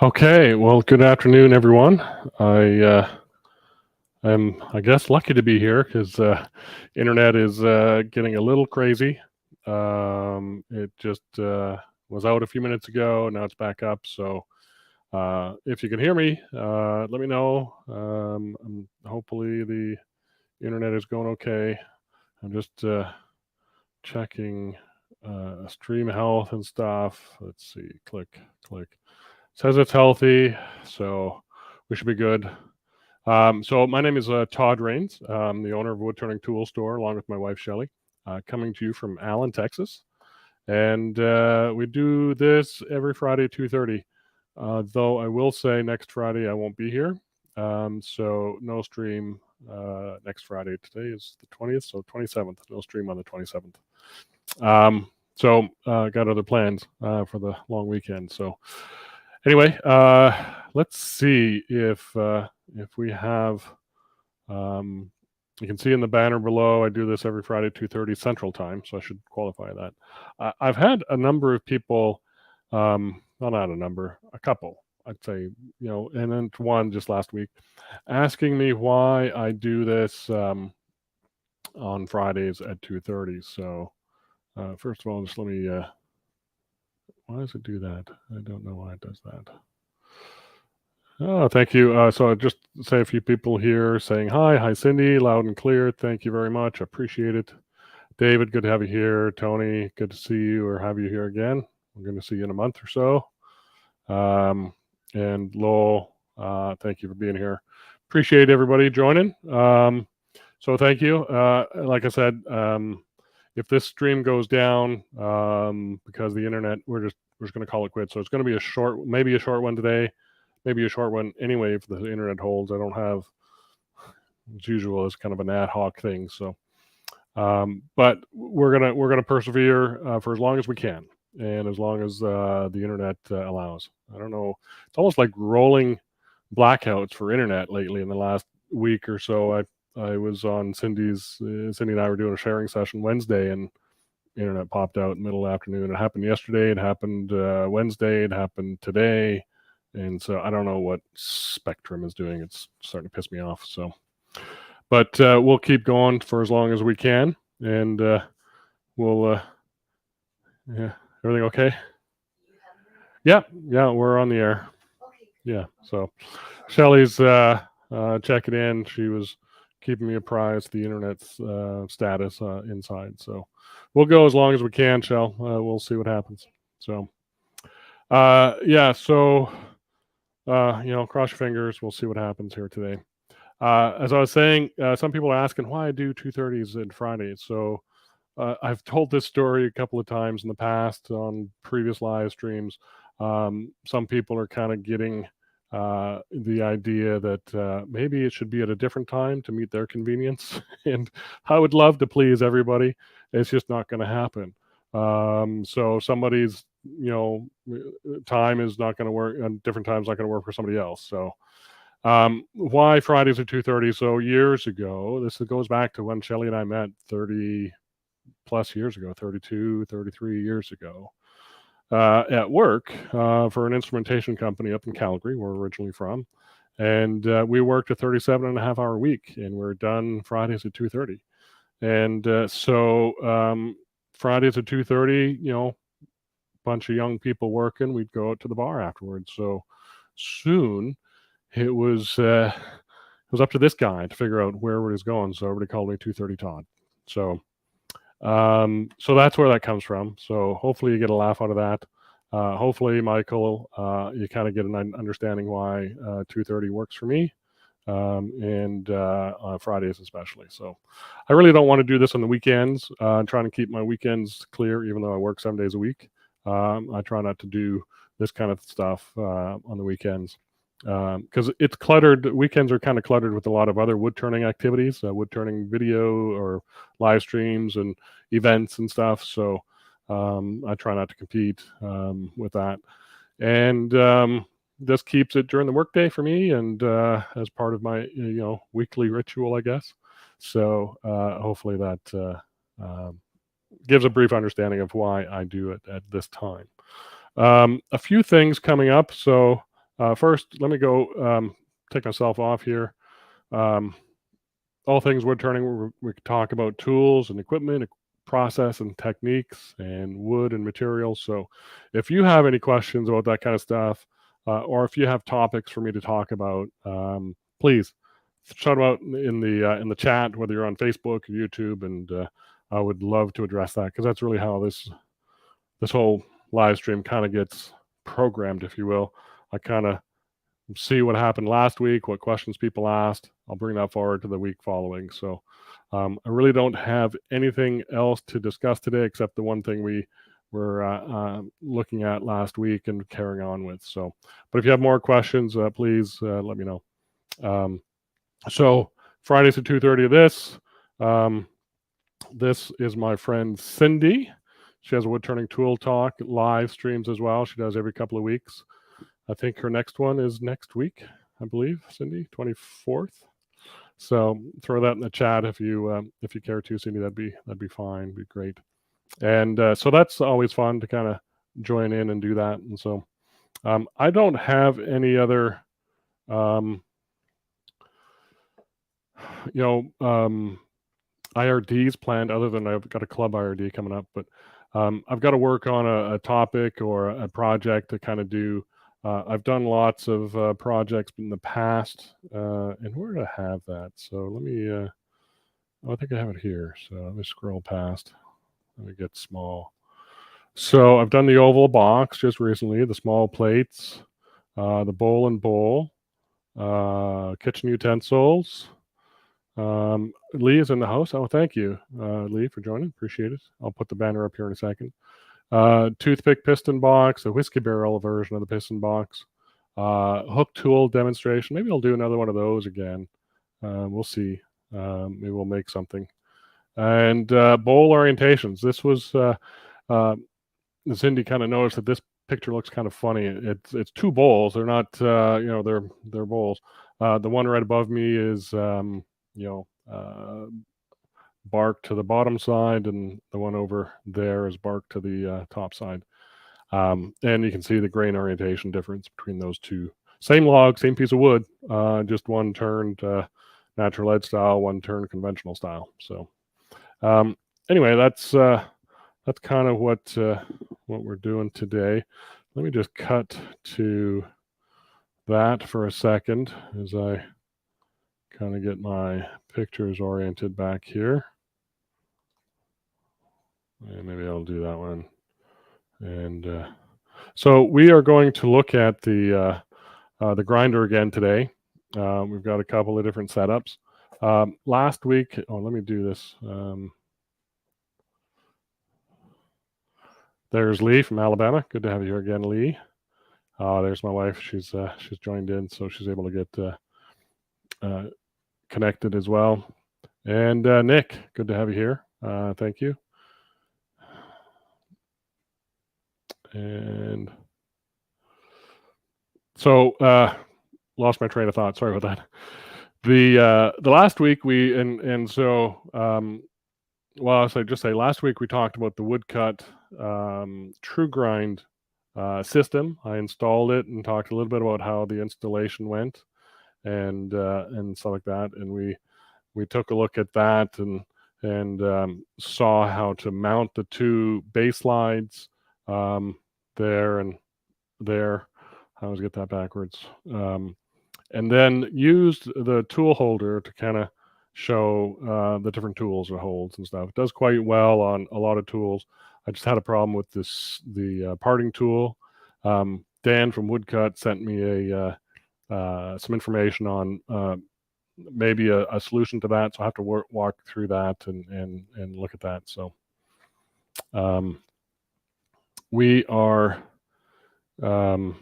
Okay, well, good afternoon, everyone. I'm, I guess, lucky to be here because internet is getting a little crazy. It just was out a few minutes ago. Now it's back up. So if you can hear me, let me know. Hopefully the internet is going okay. I'm just checking stream health and stuff. Let's see. Click, click. Says it's healthy, so we should be good. So my name is Todd Rains. I'm the owner of Woodturning Tool Store, along with my wife Shelly, coming to you from Allen, Texas. And we do this every Friday at 2:30. Though I will say next Friday I won't be here, so no stream next Friday. Today is the 20th, so 27th. No stream on the 27th. Got other plans for the long weekend. So anyway, let's see if we have. You can see in the banner below, I do this every Friday, 2:30 Central Time, so I should qualify that. I've had a number of people, well, not a number, a couple, I'd say, and then one just last week, asking me why I do this on Fridays at 2:30. So first of all, just let me. Why does it do that? I don't know why it does that. Oh, thank you. So just say a few people here saying hi. Hi, Cindy, loud and clear. Thank you very much. Appreciate it. David, good to have you here. Tony, good to see you or have you here again. We're going to see you in a month or so. And Lowell, thank you for being here. Appreciate everybody joining. So thank you. Like I said, if this stream goes down because the internet, we're just going to call it quits. So it's going to be maybe a short one today. Maybe a short one anyway if the internet holds. I don't have, as usual, it's kind of an ad hoc thing. So, but we're gonna persevere for as long as we can, and as long as the internet allows. I don't know. It's almost like rolling blackouts for internet lately. In the last week or so, I was on Cindy and I were doing a sharing session Wednesday, and internet popped out in the middle of the afternoon. It happened yesterday. It happened Wednesday. It happened today. And so I don't know what Spectrum is doing. It's starting to piss me off. So, but we'll keep going for as long as we can, and we'll. Yeah, everything okay? Yeah, we're on the air. Yeah. So, Shelly's checking in. She was keeping me apprised of the internet's status inside. So, we'll go as long as we can, Shell. We'll see what happens. So, yeah. So. Cross your fingers. We'll see what happens here today. As I was saying, some people are asking why I do 2:30s and Fridays. So I've told this story a couple of times in the past on previous live streams. Some people are kind of getting the idea that maybe it should be at a different time to meet their convenience. And I would love to please everybody. It's just not going to happen. So somebody's time is not going to work, and different times not going to work for somebody else. So why Fridays at 2:30? So years ago, this goes back to when Shelly and I met 30 plus years ago, 32, 33 years ago, at work for an instrumentation company up in Calgary, where we're originally from. And we worked a 37.5-hour week, and we're done Fridays at 2:30. And so Fridays at 2:30, bunch of young people working. We'd go out to the bar afterwards. So soon it was up to this guy to figure out where it was going. So everybody called me 2:30 Todd. So so that's where that comes from. So hopefully you get a laugh out of that. Hopefully, Michael, you kind of get an understanding why 2:30 works for me. And on Fridays especially. So I really don't want to do this on the weekends. I'm trying to keep my weekends clear, even though I work 7 days a week. I try not to do this kind of stuff on the weekends because it's cluttered. Weekends are kind of cluttered with a lot of other wood turning activities, wood turning video or live streams and events and stuff. So I try not to compete with that. And this keeps it during the workday for me, and as part of my weekly ritual, I guess. So hopefully that gives a brief understanding of why I do it at this time. A few things coming up. So First, let me go take myself off here. Um, all things wood turning, we could talk about tools and equipment, process and techniques, and wood and materials. So, if you have any questions about that kind of stuff, or if you have topics for me to talk about, please shout them out in the chat, whether you're on Facebook or YouTube, and I would love to address that because that's really how this whole live stream kind of gets programmed, if you will. I kind of see what happened last week, what questions people asked. I'll bring that forward to the week following. So I really don't have anything else to discuss today except the one thing we were looking at last week and carrying on with. So, but if you have more questions, please let me know. So Fridays at 2:30 of this. This is my friend Cindy. She has a wood turning tool talk live streams as well. She does every couple of weeks. I think her next one is next week, I believe, Cindy, 24th. So throw that in the chat if you care to, Cindy. That'd be fine. Be great. And so that's always fun to kind of join in and do that. And so I don't have any other IRDs planned other than I've got a club IRD coming up, but I've got to work on a topic or a project to kind of do. I've done lots of projects in the past, and where did I have that? So let me, I think I have it here. So let me scroll past. Let me get small. So I've done the oval box just recently, the small plates, the bowl and bowl, kitchen utensils. Lee is in the house. Oh, thank you, Lee, for joining. Appreciate it. I'll put the banner up here in a second. Toothpick piston box, a whiskey barrel version of the piston box, hook tool demonstration. Maybe I'll do another one of those again. We'll see. Maybe we'll make something. And bowl orientations. This was Cindy kind of noticed that this picture looks kind of funny. It's two bowls. They're not they're bowls. The one right above me is bark to the bottom side, and the one over there is bark to the top side. And you can see the grain orientation difference between those two. Same log, same piece of wood, just one turned natural lead style, one turned conventional style. So anyway, that's kind of what we're doing today. Let me just cut to that for a second as I kind of get my pictures oriented back here. And maybe I'll do that one. And so we are going to look at the grinder again today. We've got a couple of different setups. Last week, let me do this. There's Lee from Alabama. Good to have you here again, Lee. There's my wife. She's joined in, so she's able to get connected as well. And Nick, good to have you here. Thank you. And so lost my train of thought. Sorry about that. The last week last week we talked about the woodcut true grind system. I installed it and talked a little bit about how the installation went and stuff like that. And we took a look at that and saw how to mount the two base slides there and there. I always get that backwards. And then used the tool holder to kind of show the different tools it holds and stuff. It does quite well on a lot of tools. I just had a problem with the parting tool. Dan from Woodcut sent me some information on maybe a solution to that. So I have to walk through that and look at that. So we are going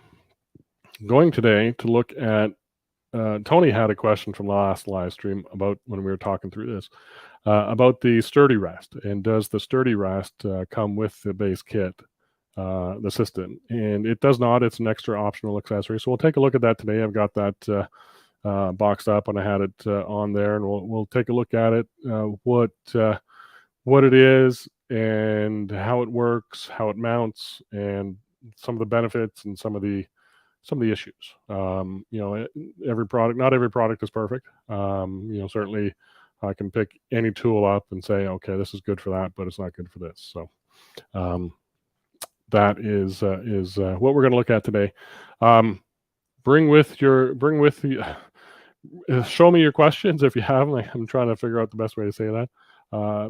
today to look at Tony had a question from the last live stream about when we were talking through this about the sturdy rest, and does the sturdy rest come with the base kit, the system? And it does not. It's an extra optional accessory. So we'll take a look at that today. I've got that boxed up and I had it on there, and we'll take a look at it, what it is and how it works, how it mounts, and some of the benefits and some of the some of the issues. Not every product is perfect. Certainly I can pick any tool up and say, okay, this is good for that, but it's not good for this. So that is what we're going to look at today. Show me your questions if you have them. I'm trying to figure out the best way to say that.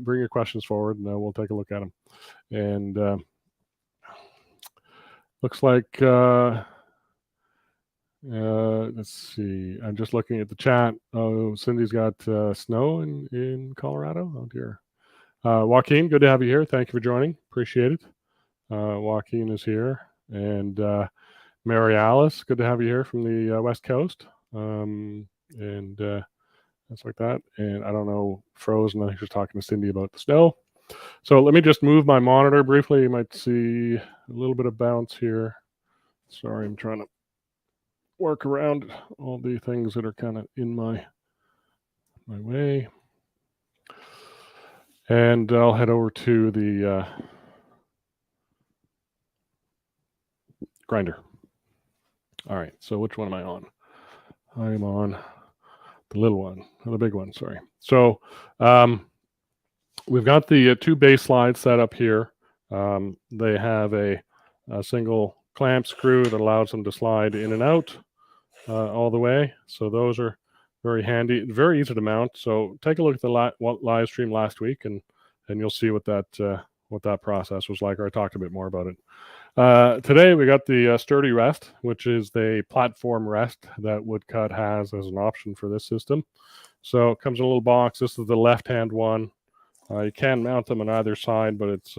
Bring your questions forward, and we'll take a look at them. And looks like let's see. I'm just looking at the chat. Oh, Cindy's got snow in Colorado. Oh dear. Joaquin, good to have you here. Thank you for joining. Appreciate it. Joaquin is here, and Mary Alice, good to have you here from the West Coast. And that's like that. And I don't know, Frozen, I think she's talking to Cindy about the snow. So let me just move my monitor briefly. You might see a little bit of bounce here. Sorry, I'm trying to work around all the things that are kind of in my way. And I'll head over to the grinder. All right, so which one am I on? I'm on the little one, or the big one, sorry. So we've got the two base slides set up here. They have a single clamp screw that allows them to slide in and out all the way. So those are very handy, very easy to mount. So take a look at the live stream last week, and you'll see what that process was like, or I talked a bit more about it. Today we got the sturdy rest, which is the platform rest that Woodcut has as an option for this system. So it comes in a little box. This is the left-hand one. You can mount them on either side, but it's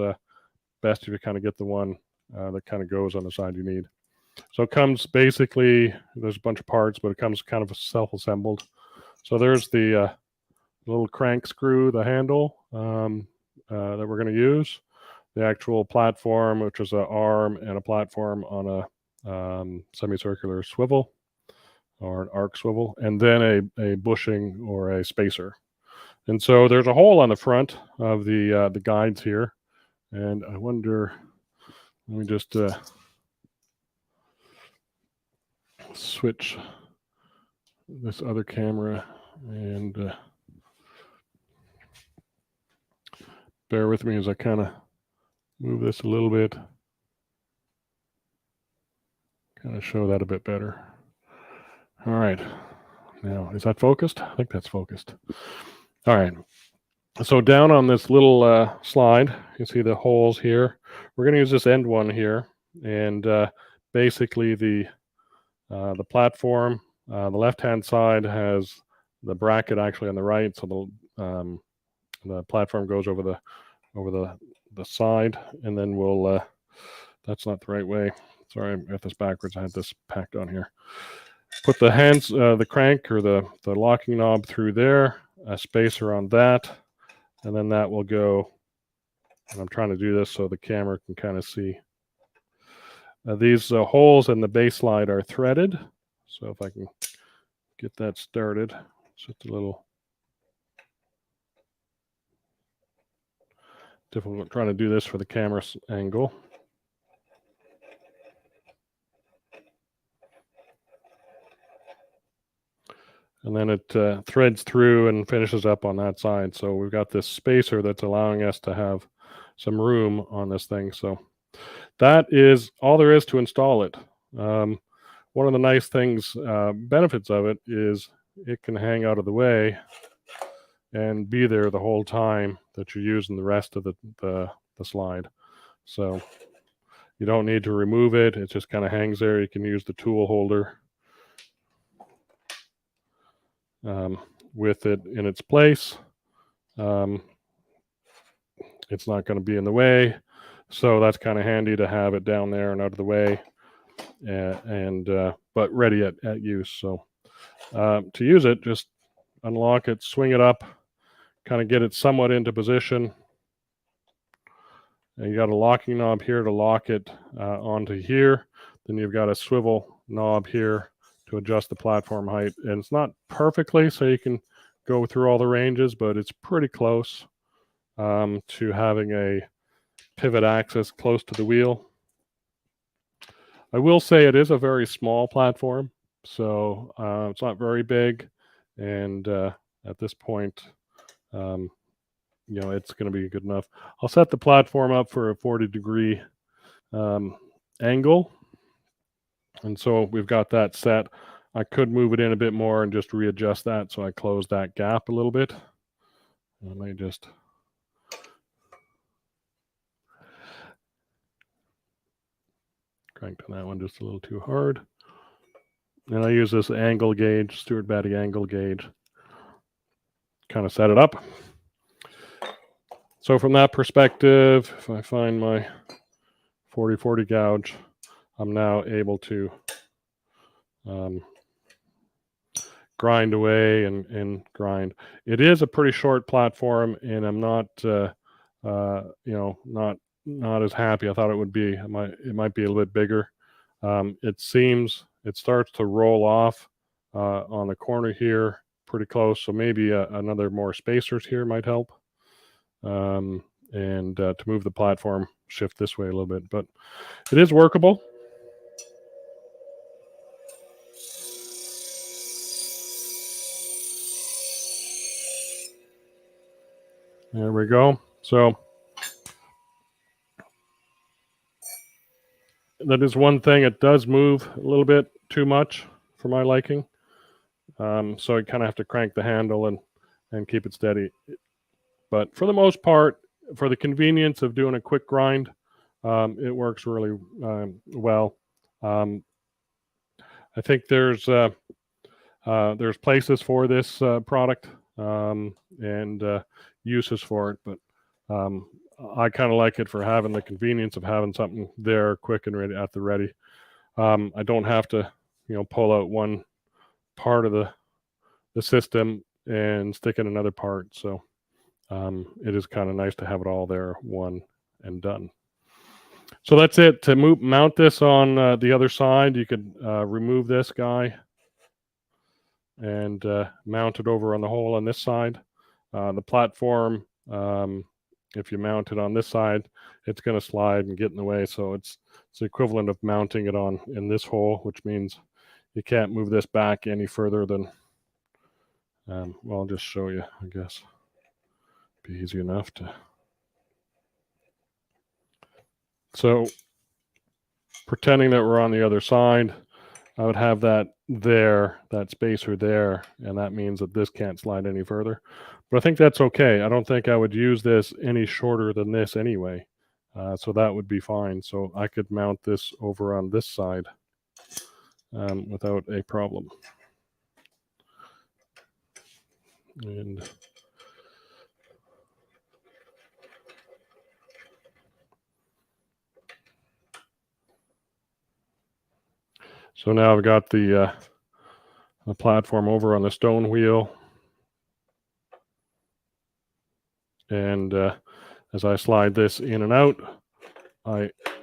best if you kind of get the one that kind of goes on the side you need. So it comes basically, there's a bunch of parts, but it comes kind of self-assembled. So there's the little crank screw, the handle that we're going to use. The actual platform, which is an arm and a platform on a semicircular swivel or an arc swivel, and then a bushing or a spacer. And so there's a hole on the front of the guides here. And I wonder, let me just switch this other camera and bear with me as I kind of move this a little bit, kind of show that a bit better. All right, now is that focused? I think that's focused. All right, so down on this little slide, you see the holes here. We're going to use this end one here, and basically the platform, the left-hand side has the bracket actually on the right, so the platform goes over the side, and then we'll that's not the right way, sorry, I got this backwards. I had this packed on here. Put the hands, the crank or the locking knob through there, a spacer on that, and then that will go, and I'm trying to do this so the camera can kind of see. These holes in the base slide are threaded, so if I can get that started, it's just a little difficult trying to do this for the camera angle. And then it threads through and finishes up on that side. So we've got this spacer that's allowing us to have some room on this thing. So that is all there is to install it. One of the nice things, benefits of it is it can hang out of the way and be there the whole time that you're using the rest of the slide. So you don't need to remove it. It just kind of hangs there. You can use the tool holder with it in its place. It's not going to be in the way. So that's kind of handy to have it down there and out of the way, but ready at use. So to use it, just unlock it, swing it up, kind of get it somewhat into position. And you got a locking knob here to lock it onto here. Then you've got a swivel knob here to adjust the platform height. And it's not perfectly so you can go through all the ranges, but it's pretty close to having a pivot axis close to the wheel. I will say it is a very small platform, so it's not very big, and at this point, um, it's going to be good enough. I'll set the platform up for a 40-degree angle, and so we've got that set. I could move it in a bit more and just readjust that, so I close that gap a little bit. I may just cranked on that one just a little too hard. And I use this angle gauge, Stuart Batty angle gauge, kind of set it up. So from that perspective, if I find my 40-40 gouge, I'm now able to grind away and grind. It is a pretty short platform, and I'm not, not as happy. I thought it would be. It might be a little bit bigger. It seems it starts to roll off on the corner here, pretty close. So maybe another more spacers here might help. And to move the platform, shift this way a little bit, but it is workable. There we go. So that is one thing. It does move a little bit too much for my liking. So I kind of have to crank the handle and keep it steady. But for the most part, for the convenience of doing a quick grind, it works really well. I think there's places for this product and uses for it, but I kind of like it for having the convenience of having something there quick and ready at the ready. I don't have to, pull out one part of the system and stick in another part. So it is kind of nice to have it all there, one and done. So that's it. To mount this on the other side, you could remove this guy and mount it over on the hole on this side. The platform, if you mount it on this side, it's going to slide and get in the way. So it's the equivalent of mounting it in this hole, which means you can't move this back any further than, well, I'll just show you, I guess. Be easy enough to. So pretending that we're on the other side, I would have that spacer there, and that means that this can't slide any further. But I think that's okay. I don't think I would use this any shorter than this anyway. So that would be fine. So I could mount this over on this side without a problem. And so now I've got the platform over on the stone wheel. And as I slide this in and out,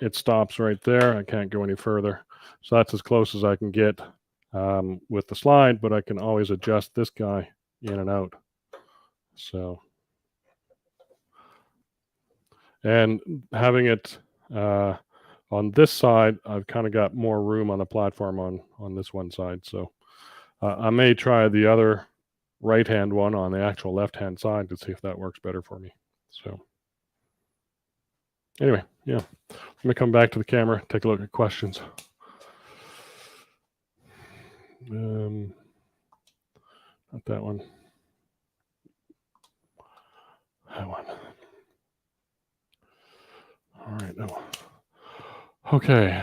it stops right there. I can't go any further. So that's as close as I can get with the slide, but I can always adjust this guy in and out. So, and having it on this side, I've kind of got more room on the platform on this one side. So I may try the other right-hand one on the actual left-hand side to see if that works better for me. So anyway, yeah, let me come back to the camera, take a look at questions. Not that one. That one. All right. Oh. Okay.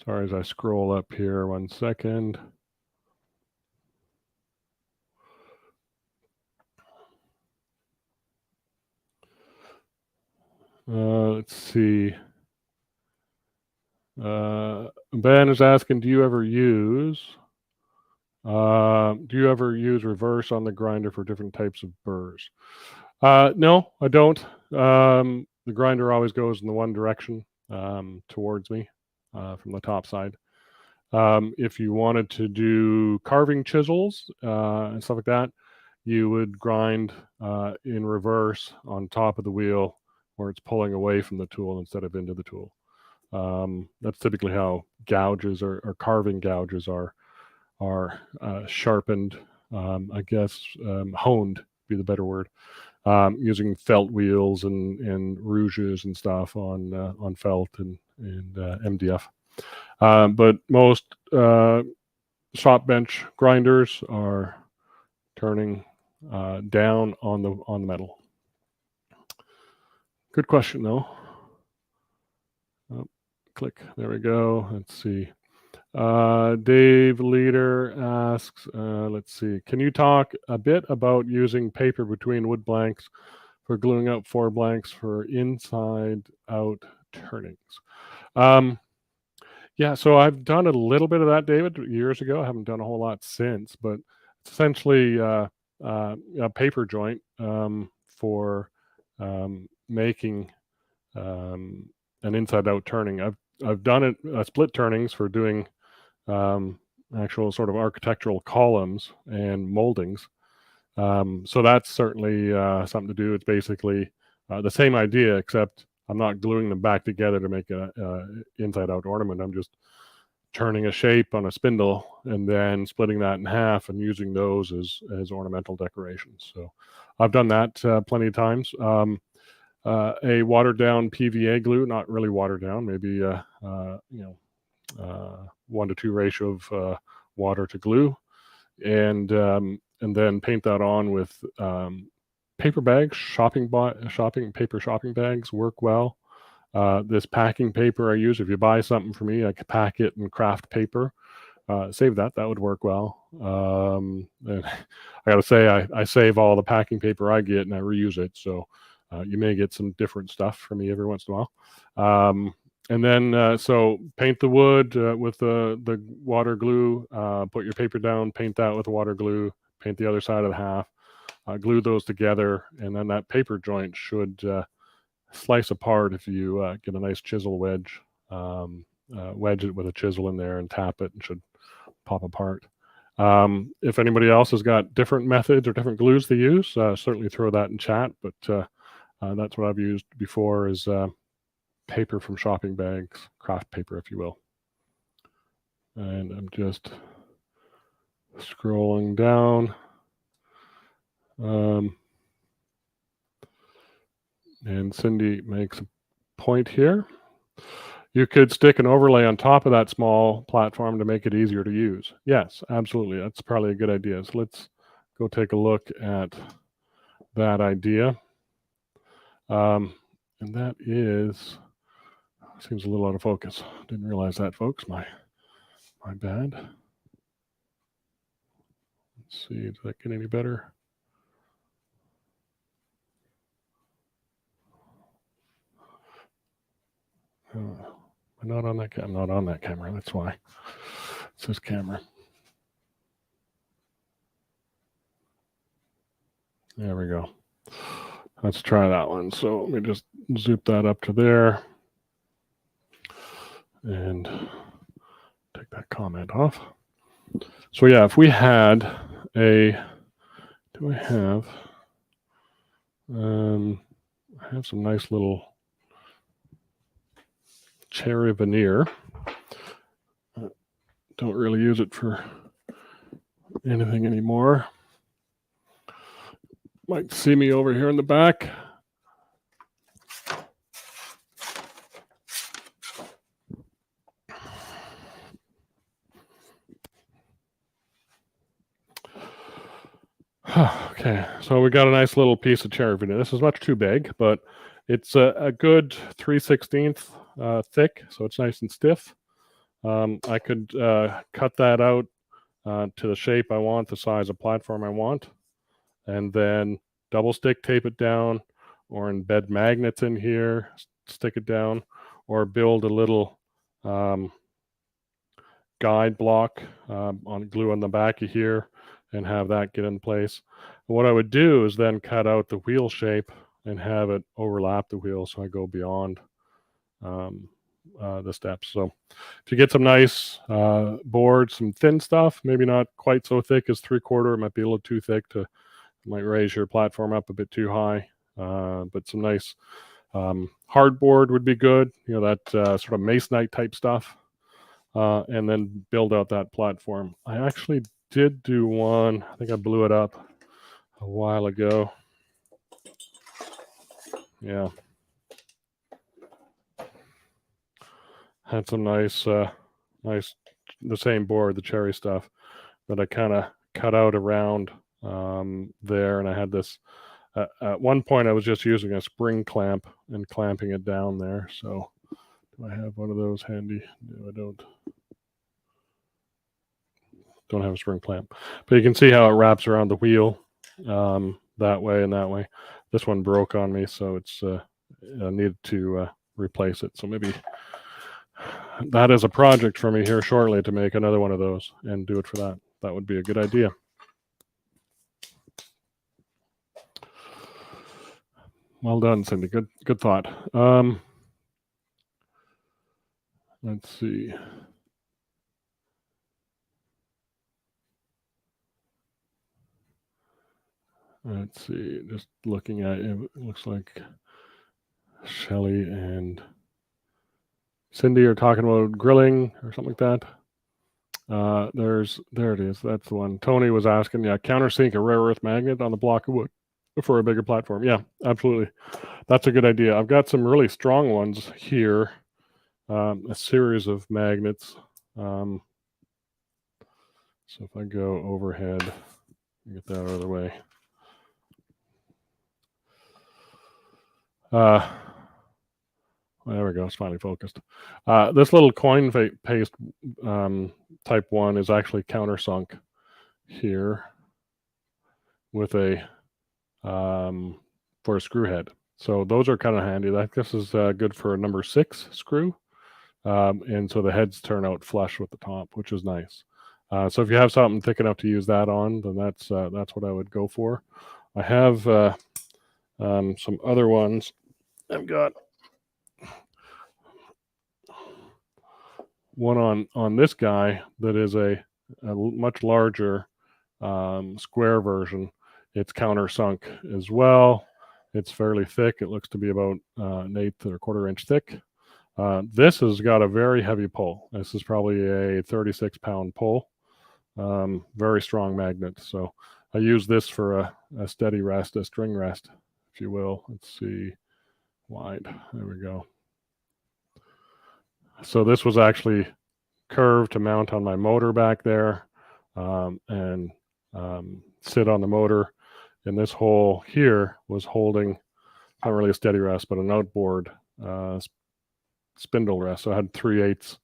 Sorry, as I scroll up here, 1 second. Let's see. Ben is asking, do you ever use reverse on the grinder for different types of burrs? No, I don't. The grinder always goes in the one direction towards me from the top side. If you wanted to do carving chisels and stuff like that, you would grind in reverse on top of the wheel where it's pulling away from the tool instead of into the tool. That's typically how gouges or carving gouges are sharpened. I guess honed would be the better word. Using felt wheels and rouges and stuff on felt and MDF. But most shop bench grinders are turning down on the metal. Good question though. Oh, click. There we go. Let's see. Dave Leader asks, let's see, can you talk a bit about using paper between wood blanks for gluing out 4 blanks for inside out turnings? Yeah, so I've done a little bit of that, David, years ago. I haven't done a whole lot since, but it's essentially a paper joint for making an inside out turning. I've done it split turnings for doing actual sort of architectural columns and moldings. So that's certainly something to do. It's basically the same idea, except I'm not gluing them back together to make a inside out ornament. I'm just turning a shape on a spindle and then splitting that in half and using those as ornamental decorations. So I've done that plenty of times. A watered down PVA glue, not really watered down, maybe 1 to 2 ratio of water to glue, and then paint that on with paper bags. Shopping bags work well. This packing paper I use, if you buy something for me, I can pack it in craft paper. Save that would work well. And I gotta say, I save all the packing paper I get and I reuse it, so you may get some different stuff from me every once in a while. And then so paint the wood with the water glue, put your paper down, paint that with water glue, paint the other side of the half, glue those together, and then that paper joint should slice apart if you get a nice chisel wedge. Wedge it with a chisel in there and tap it, and should pop apart. If anybody else has got different methods or different glues they use, certainly throw that in chat, but that's what I've used before, is paper from shopping bags, craft paper, if you will. And I'm just scrolling down. And Cindy makes a point here. You could stick an overlay on top of that small platform to make it easier to use. Yes, absolutely. That's probably a good idea. So let's go take a look at that idea. And that is, seems a little out of focus. Didn't realize that, folks. My bad. Let's see, does that get any better? I'm not on that. I'm not on that camera. That's why. It's this camera. There we go. Let's try that one. So let me just zoop that up to there and take that comment off. So yeah, if we had a, do I have some nice little cherry veneer. Don't really use it for anything anymore. Might see me over here in the back. Okay, so we got a nice little piece of cherry veneer. This is much too big, but it's a good 3/16 thick, so it's nice and stiff. I could cut that out to the shape I want, the size of platform I want, and then double stick tape it down, or embed magnets in here, stick it down, or build a little guide block on glue on the back of here and have that get in place. And what I would do is then cut out the wheel shape and have it overlap the wheel, so I go beyond the steps. So if you get some nice boards, some thin stuff, maybe not quite so thick as 3/4, it might be a little too thick, might raise your platform up a bit too high, but some nice Hardboard would be good, that sort of masonite type stuff, and then build out that platform. I actually did do one. I think I blew it up a while ago. Yeah. Had some nice, the same board, the cherry stuff, that I kind of cut out around there, and I had this. At one point, I was just using a spring clamp and clamping it down there. So, do I have one of those handy? No, I don't. Don't have a spring clamp, but you can see how it wraps around the wheel that way and that way. This one broke on me, so it's I needed to replace it. So maybe that is a project for me here shortly, to make another one of those and do it for that. That would be a good idea. Well done, Cindy. Good thought. Let's see. Let's see. Just looking at it, it looks like Shelly and Cindy are talking about grilling or something like that. There it is. That's the one. Tony was asking, countersink a rare earth magnet on the block of wood for a bigger platform. Yeah, absolutely. That's a good idea. I've got some really strong ones here. A series of magnets. So if I go overhead, get that out of the way. There we go. It's finally focused. This little coin paste type one is actually countersunk here with a for a screw head. So those are kind of handy. This is good for a number 6 screw, and so the heads turn out flush with the top, which is nice. So if you have something thick enough to use that on, then that's what I would go for. I have some other ones. I've got one on this guy that is a much larger square version. It's countersunk as well. It's fairly thick. It looks to be about an 1/8 or 1/4 inch thick. This has got a very heavy pull. This is probably a 36-pound pull. Very strong magnet. So I use this for a steady rest, a string rest, if you will. Let's see, wide. There we go. So this was actually curved to mount on my motor back there, and sit on the motor. And this hole here was holding, not really a steady rest, but an outboard spindle rest. So I had 3/8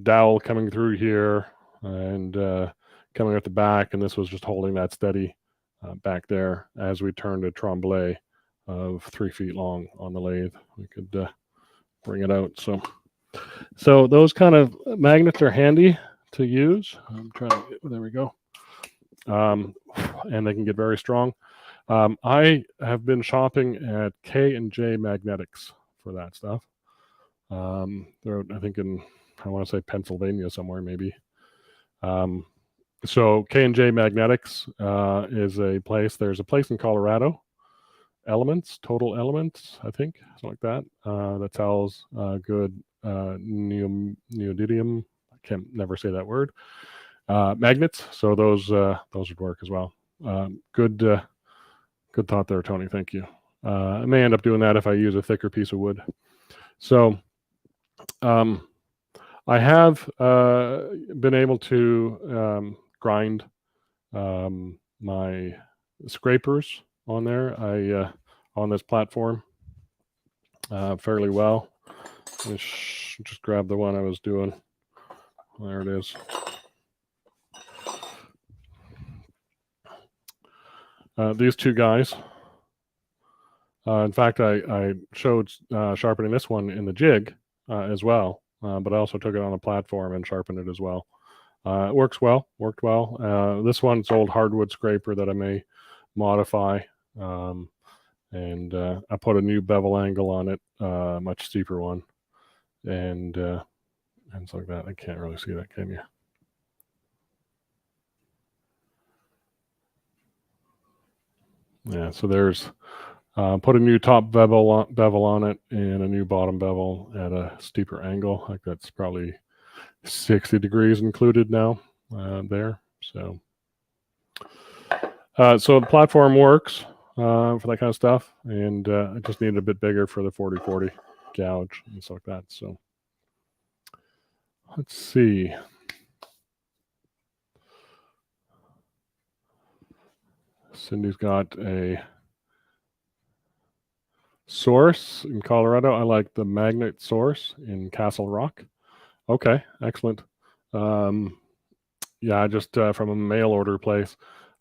dowel coming through here and coming at the back, and this was just holding that steady back there as we turned a tremblay of 3 feet long on the lathe. We could bring it out. So those kind of magnets are handy to use. I'm trying to get, there we go. And they can get very strong. I have been shopping at K&J Magnetics for that stuff. They're, I think, I want to say Pennsylvania somewhere, maybe. So K&J Magnetics is a place. There's a place in Colorado, Total Elements, I think, something like that, that sells good neodymium. I can't never say that word. Magnets. So those would work as well. Good thought there, Tony. Thank you. I may end up doing that if I use a thicker piece of wood. So I have been able to grind my scrapers on there. On this platform fairly well. Just grab the one I was doing. There it is. These two guys. In fact, I showed sharpening this one in the jig as well, but I also took it on a platform and sharpened it as well. It worked well. This one's old hardwood scraper that I may modify, and I put a new bevel angle on it, much steeper one, and things like that. I can't really see that, can you? Yeah, so there's Put a new top bevel on it and a new bottom bevel at a steeper angle. Like that's probably 60 degrees included now there. So the platform works for that kind of stuff, and I just need a bit bigger for the 40/40 gouge and stuff like that. So let's see. Cindy's got a source in Colorado. I like the magnet source in Castle Rock. Okay, excellent. Yeah, just from a mail order place.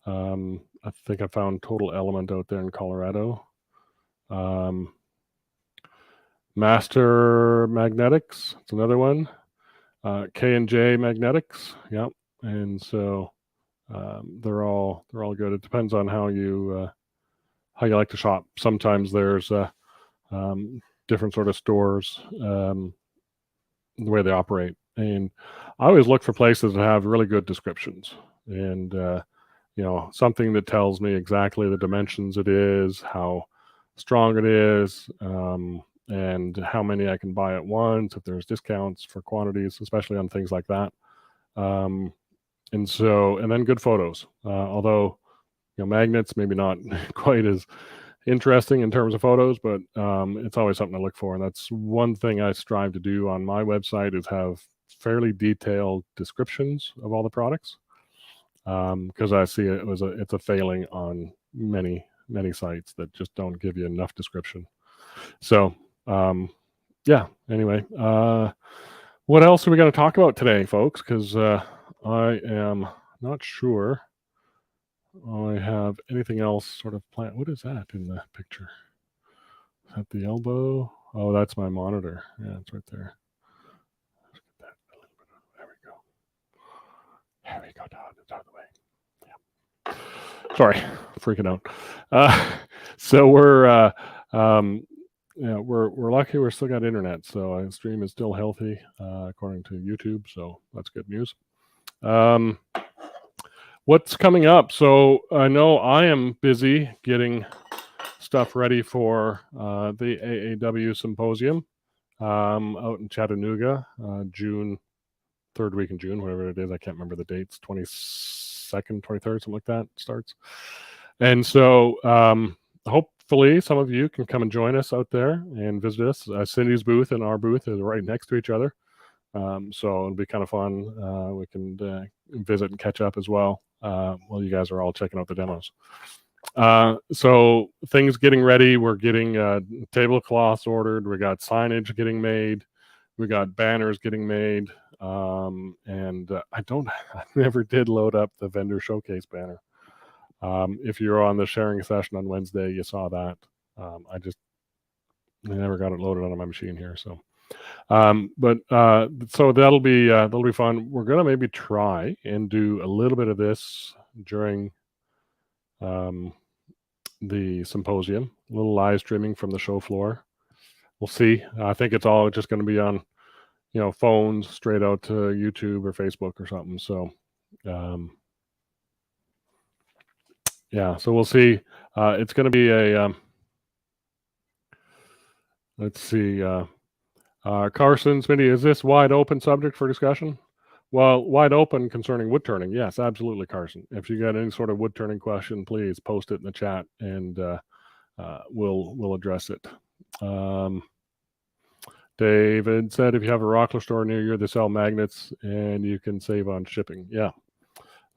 I think I found Total Element out there in Colorado. Master Magnetics, it's another one. K&J Magnetics, yep. And so they're all good. It depends on how you like to shop. Sometimes there's different sort of stores, the way they operate, and I always look for places that have really good descriptions and something that tells me exactly the dimensions it is, how strong it is, and how many I can buy at once if there's discounts for quantities, especially on things like that. And then good photos. Although magnets maybe not quite as interesting in terms of photos, but it's always something to look for. And that's one thing I strive to do on my website is have fairly detailed descriptions of all the products, because I see it's a failing on many sites that just don't give you enough description. So yeah, anyway, what else are we going to talk about today, folks? Because I am not sure I have anything else sort of planned. What is that in the picture? Is that the elbow? Oh, that's my monitor. Yeah, it's right there. Let's get that a little bit. There we go. There we go. It's out of the way. Yeah. Sorry, freaking out. So we're lucky we're still got internet, so our stream is still healthy according to YouTube. So that's good news. What's coming up? So I know I am busy getting stuff ready for the AAW symposium out in Chattanooga, June, third week in June, whatever it is. I can't remember the dates, 22nd, 23rd, something like that starts. And so hopefully some of you can come and join us out there and visit us. Cindy's booth and our booth is right next to each other. So it'll be kind of fun. We can visit and catch up as well while you guys are all checking out the demos. So things getting ready. We're getting tablecloths ordered. We got signage getting made. We got banners getting made. And I never did load up the vendor showcase banner. If you're on the sharing session on Wednesday, you saw that. I never got it loaded on my machine here. So, so that'll be fun. We're gonna maybe try and do a little bit of this during the symposium, a little live streaming from the show floor. We'll see. I think it's all just going to be on, phones straight out to YouTube or Facebook or something. So, yeah. So we'll see. It's going to be a. Let's see. Carson, Smitty, is this wide open subject for discussion? Well, wide open concerning wood turning. Yes, absolutely, Carson. If you got any sort of wood turning question, please post it in the chat and we'll address it. David said if you have a Rockler store near you, they sell magnets and you can save on shipping. Yeah.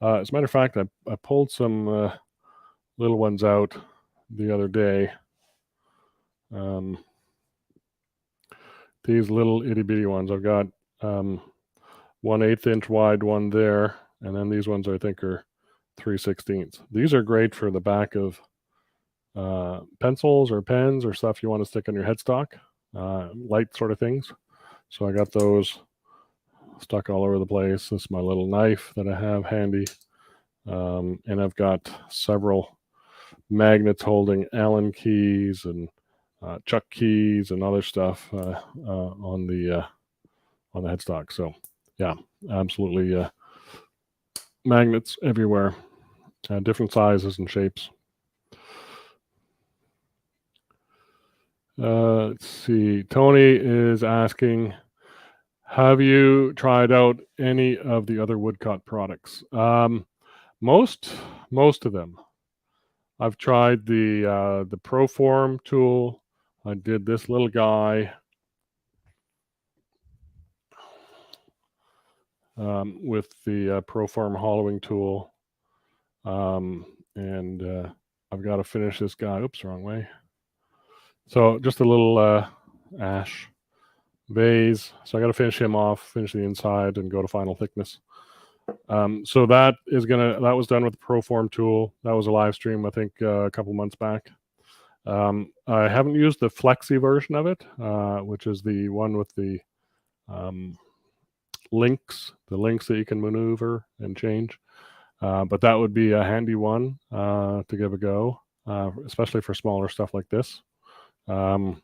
As a matter of fact, I pulled some little ones out the other day. These little itty bitty ones. I've got 1/8 inch wide one there, and then these ones I think are 3/16. These are great for the back of pencils or pens or stuff you want to stick on your headstock, light sort of things. So I got those stuck all over the place. This is my little knife that I have handy, and I've got several magnets holding Allen keys and Chuck keys and other stuff on the headstock. So yeah, absolutely magnets everywhere, different sizes and shapes. Let's see. Tony is asking, have you tried out any of the other woodcut products? Most of them. I've tried the Proform tool. I did this little guy with the Proform hollowing tool, and I've got to finish this guy. Oops, wrong way. So just a little ash vase. So I got to finish him off, finish the inside, and go to final thickness. So that was done with the Proform tool. That was a live stream, I think, a couple months back. I haven't used the Flexi version of it, which is the one with the links that you can maneuver and change. But that would be a handy one to give a go, especially for smaller stuff like this. The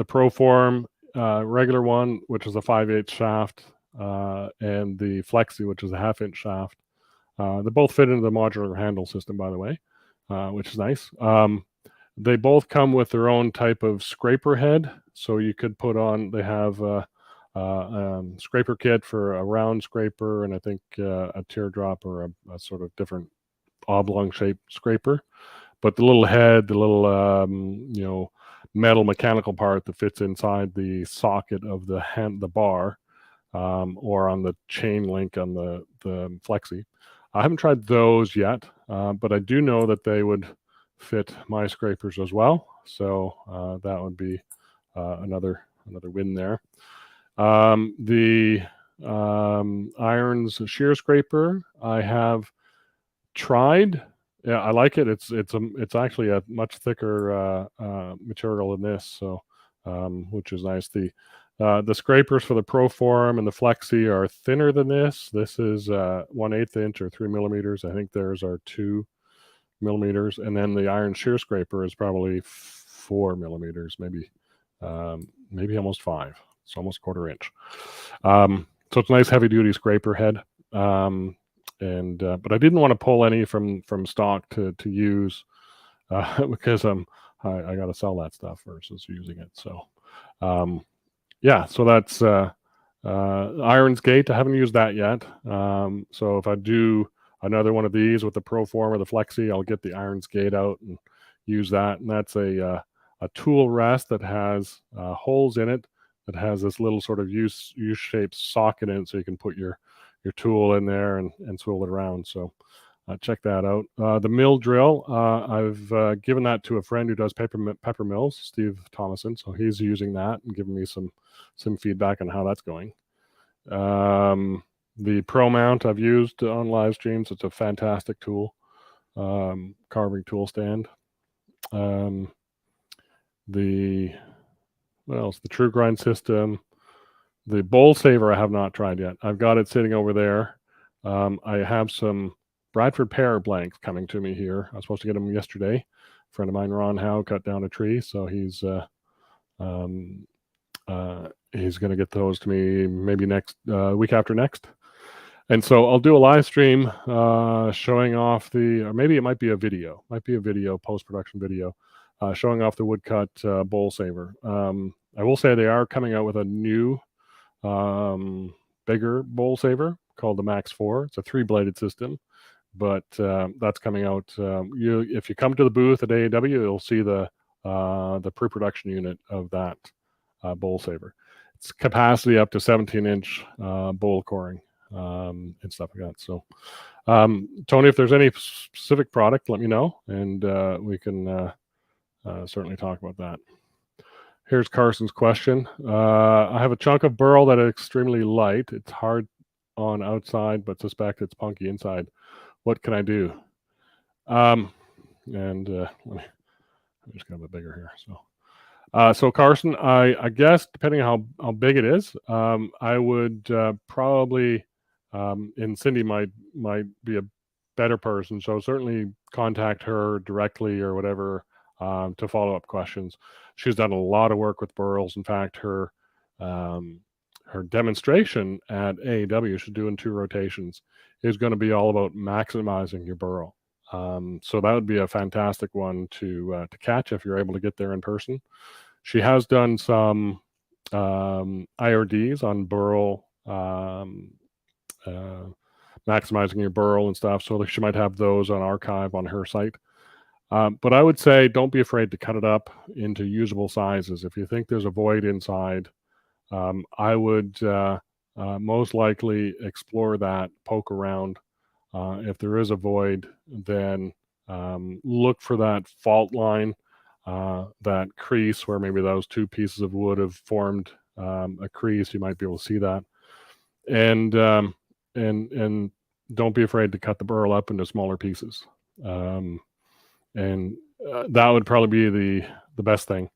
Proform regular one, which is a 5/8 shaft, and the Flexi, which is a 1/2 inch shaft. They both fit into the modular handle system, by the way, which is nice. They both come with their own type of scraper head, so you could put on. They have scraper kit for a round scraper, and I think a teardrop or a sort of different oblong shaped scraper. But the little head, the little metal mechanical part that fits inside the socket of the bar, or on the chain link on the Flexi. I haven't tried those yet, but I do know that they would fit my scrapers as well. So that would be another win there. The Irons shear scraper I have tried. Yeah, I like it. It's actually a much thicker material than this, so which is nice. The scrapers for the Proform and the Flexi are thinner than this. This is 1/8 inch or 3 millimeters. I think theirs are 2 millimeters, and then the iron shear scraper is probably 4 millimeters, maybe almost 5. It's almost 1/4 inch. So it's a nice heavy duty scraper head. But I didn't want to pull any from stock to use because I got to sell that stuff versus using it. So yeah, so that's Irons Gate. I haven't used that yet. So if I do another one of these with the Proform or the Flexi, I'll get the Irons Gate out and use that. And that's a tool rest that has holes in it, that has this little sort of U-shaped socket in it, so you can put your tool in there and swivel it around. So check that out. The mill drill, I've given that to a friend who does pepper mills, Steve Thomason. So he's using that and giving me some feedback on how that's going. The Pro Mount I've used on live streams. It's a fantastic tool, carving tool stand. What else? The True Grind system. The bowl saver I have not tried yet. I've got it sitting over there. I have some Bradford pear blanks coming to me here. I was supposed to get them yesterday. A friend of mine, Ron Howe, cut down a tree, so he's going to get those to me maybe next week after next. And so I'll do a live stream showing off or maybe it might be a video, post-production video, showing off the woodcut bowl saver. I will say they are coming out with a new bigger bowl saver called the Max 4. It's a 3-bladed system, but that's coming out. If you come to the booth at AAW, you'll see the pre-production unit of that bowl saver. It's capacity up to 17-inch bowl coring and stuff like that. So, Tony, if there's any specific product, let me know, and we can certainly talk about that. Here's Carson's question. I have a chunk of burl that is extremely light. It's hard on outside, but suspect it's punky inside. What can I do? Let me just get a bit bigger here. So Carson, I guess depending on how big it is, I would probably, and Cindy might be a better person. So certainly contact her directly or whatever to follow up questions. She's done a lot of work with burls. In fact, her demonstration at AEW, she's doing 2 rotations, is going to be all about maximizing your burl. So that would be a fantastic one to catch if you're able to get there in person. She has done some IRDs on burl, maximizing your burl and stuff. So she might have those on archive on her site. But I would say don't be afraid to cut it up into usable sizes. If you think there's a void inside, I would most likely explore that, poke around. If there is a void, then look for that fault line, that crease where maybe those two pieces of wood have formed a crease. You might be able to see that, and don't be afraid to cut the burl up into smaller pieces. And that would probably be the best thing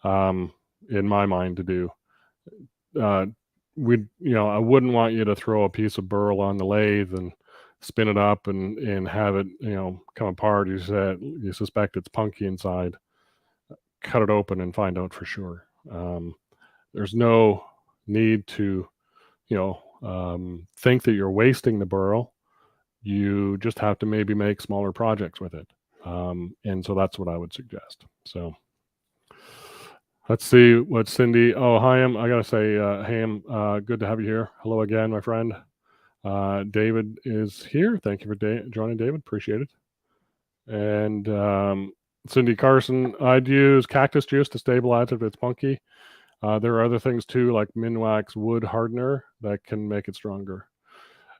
in my mind to do. I wouldn't want you to throw a piece of burl on the lathe and spin it up and have it, come apart. You suspect it's punky inside. Cut it open and find out for sure. There's no need to, think that you're wasting the burl. You just have to maybe make smaller projects with it. And so that's what I would suggest. So let's see what Cindy. Oh, Hayam. I gotta say, Hayam, good to have you here. Hello again, my friend. David is here. Thank you for joining, David. Appreciate it. And Cindy Carson, I'd use cactus juice to stabilize it if it's punky. There are other things too, like Minwax wood hardener that can make it stronger.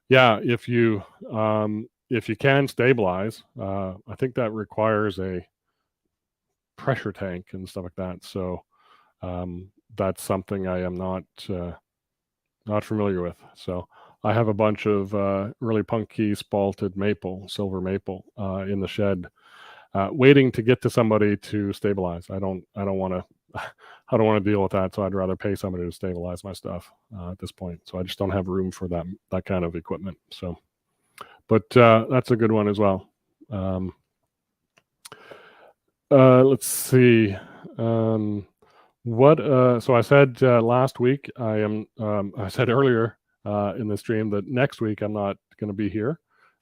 Yeah, if you can stabilize, I think that requires a pressure tank and stuff like that. So that's something I am not familiar with. So I have a bunch of really punky spalted silver maple in the shed, waiting to get to somebody to stabilize. I don't want to deal with that. So I'd rather pay somebody to stabilize my stuff at this point. So I just don't have room for that kind of equipment. So, but that's a good one as well. Let's see. So I said last week, I said earlier in the stream that next week I'm not going to be here.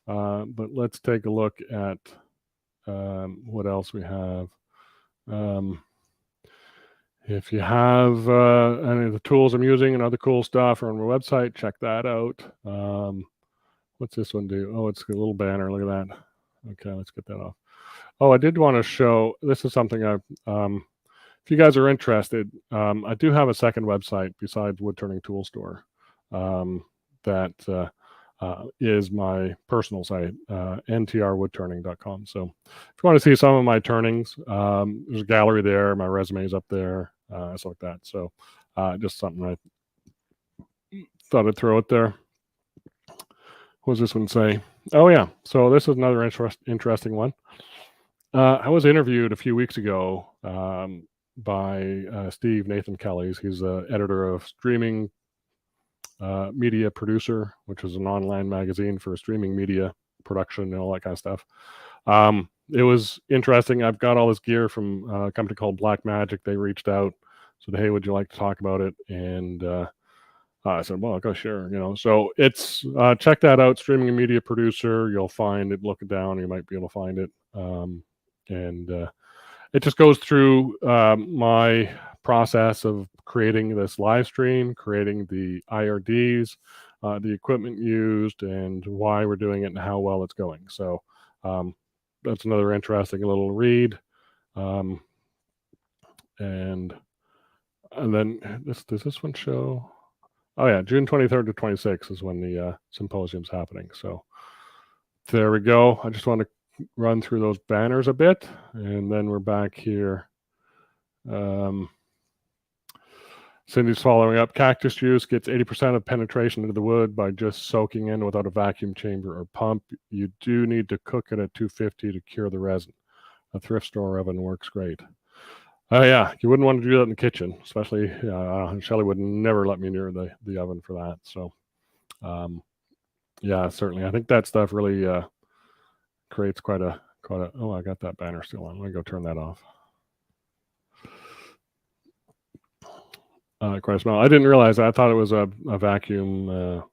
But let's take a look at what else we have. If you have any of the tools I'm using and other cool stuff on my website, check that out. What's this one do? Oh, it's a little banner. Look at that. Okay, let's get that off. Oh, I did want to show, this is something if you guys are interested, I do have a second website besides Woodturning Tool Store that is my personal site, ntrwoodturning.com. So if you want to see some of my turnings, there's a gallery there. My resume is up there, stuff like that. So just something I thought I'd throw it there. What does this one say? Oh, yeah. So this is another interesting one. I was interviewed a few weeks ago by Steve Nathan Kelly's. He's the editor of Streaming Media Producer, which is an online magazine for streaming media production and all that kind of stuff. It was interesting. I've got all this gear from a company called Black Magic. They reached out, said, "Hey, would you like to talk about it?" And I said, "Well, I'll go share." So it's check that out. Streaming Media Producer. You'll find it. Look it down. You might be able to find it. And it just goes through my process of creating this live stream, creating the IRDs, the equipment used, and why we're doing it and how well it's going. So that's another interesting little read. And then does this one show? Oh yeah, June 23rd to 26th is when the symposium's happening. So there we go. I just want to run through those banners a bit, and then we're back here. Cindy's following up. Cactus juice gets 80% of penetration into the wood by just soaking in without a vacuum chamber or pump. You do need to cook it at 250 to cure the resin. A thrift store oven works great. Yeah, you wouldn't want to do that in the kitchen, especially Shelley would never let me near the oven for that. So yeah, certainly. I think that stuff really creates quite a oh, I got that banner still on. Let me go turn that off. Quite a smell. I didn't realize that. I thought it was a vacuum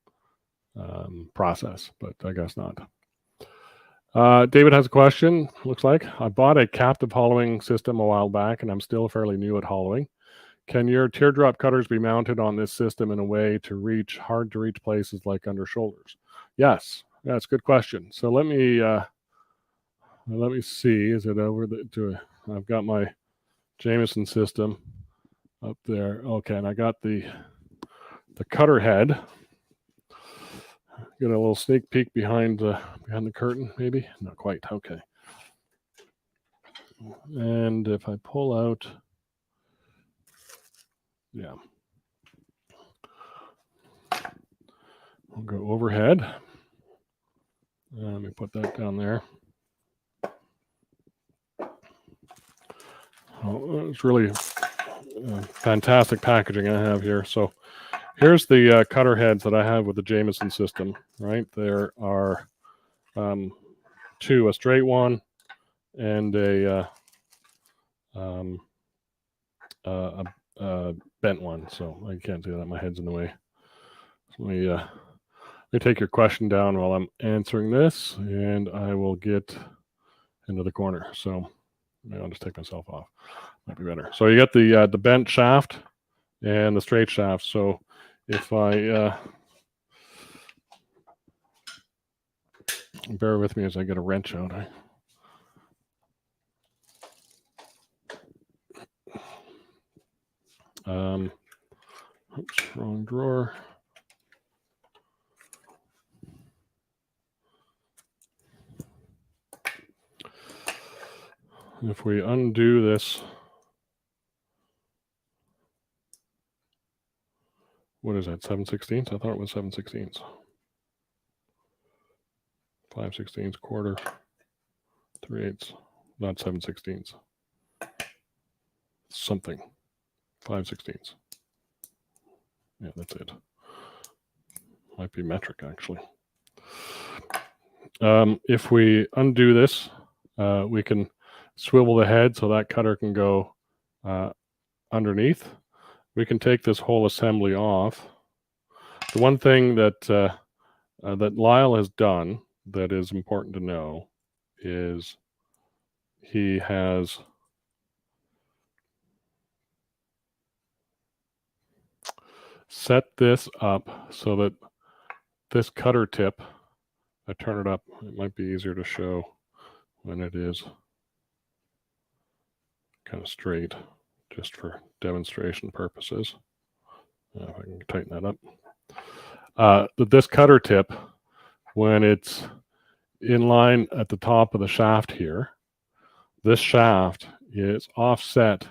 process, but I guess not. David has a question. Looks like I bought a captive hollowing system a while back, and I'm still fairly new at hollowing. Can your teardrop cutters be mounted on this system in a way to reach hard to reach places like under shoulders? Yes, that's a good question. So let me see. Is it over the? I've got my Jameson system up there. Okay, and I got the cutter head. Get a little sneak peek behind the curtain, maybe not quite. Okay, and if I pull out, yeah, I'll go overhead. Let me put that down there. Oh, it's really fantastic packaging I have here. So here's the cutter heads that I have with the Jameson system. Right, there are two, a straight one and a bent one. So I can't do that. My head's in the way. So let me take your question down while I'm answering this, and I will get into the corner. So maybe I'll just take myself off. Might be better. So you got the bent shaft and the straight shaft. So if I bear with me as I get a wrench out. Oops, wrong drawer. If we undo this, what is that, 7/16? I thought it was 7/16. 5/16, quarter, 3/8, not 7/16. Something, 5/16. Yeah, that's it. Might be metric, actually. If we undo this, we can swivel the head so that cutter can go underneath. We can take this whole assembly off. The one thing that that Lyle has done that is important to know is he has set this up so that this cutter tip, I turn it up, it might be easier to show when it is kind of straight, just for demonstration purposes. If I can tighten that up. This cutter tip, when it's in line at the top of the shaft here, this shaft is offset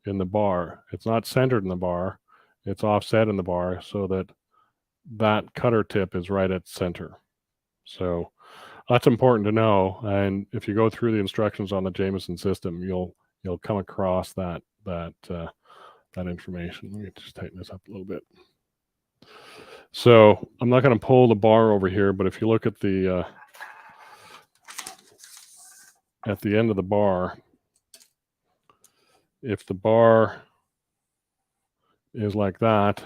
in the bar. It's not centered in the bar, it's offset in the bar so that that cutter tip is right at center. So that's important to know. And if you go through the instructions on the Jameson system, you'll come across that information. Let me just tighten this up a little bit. So I'm not going to pull the bar over here, but if you look at the end of the bar, if the bar is like that,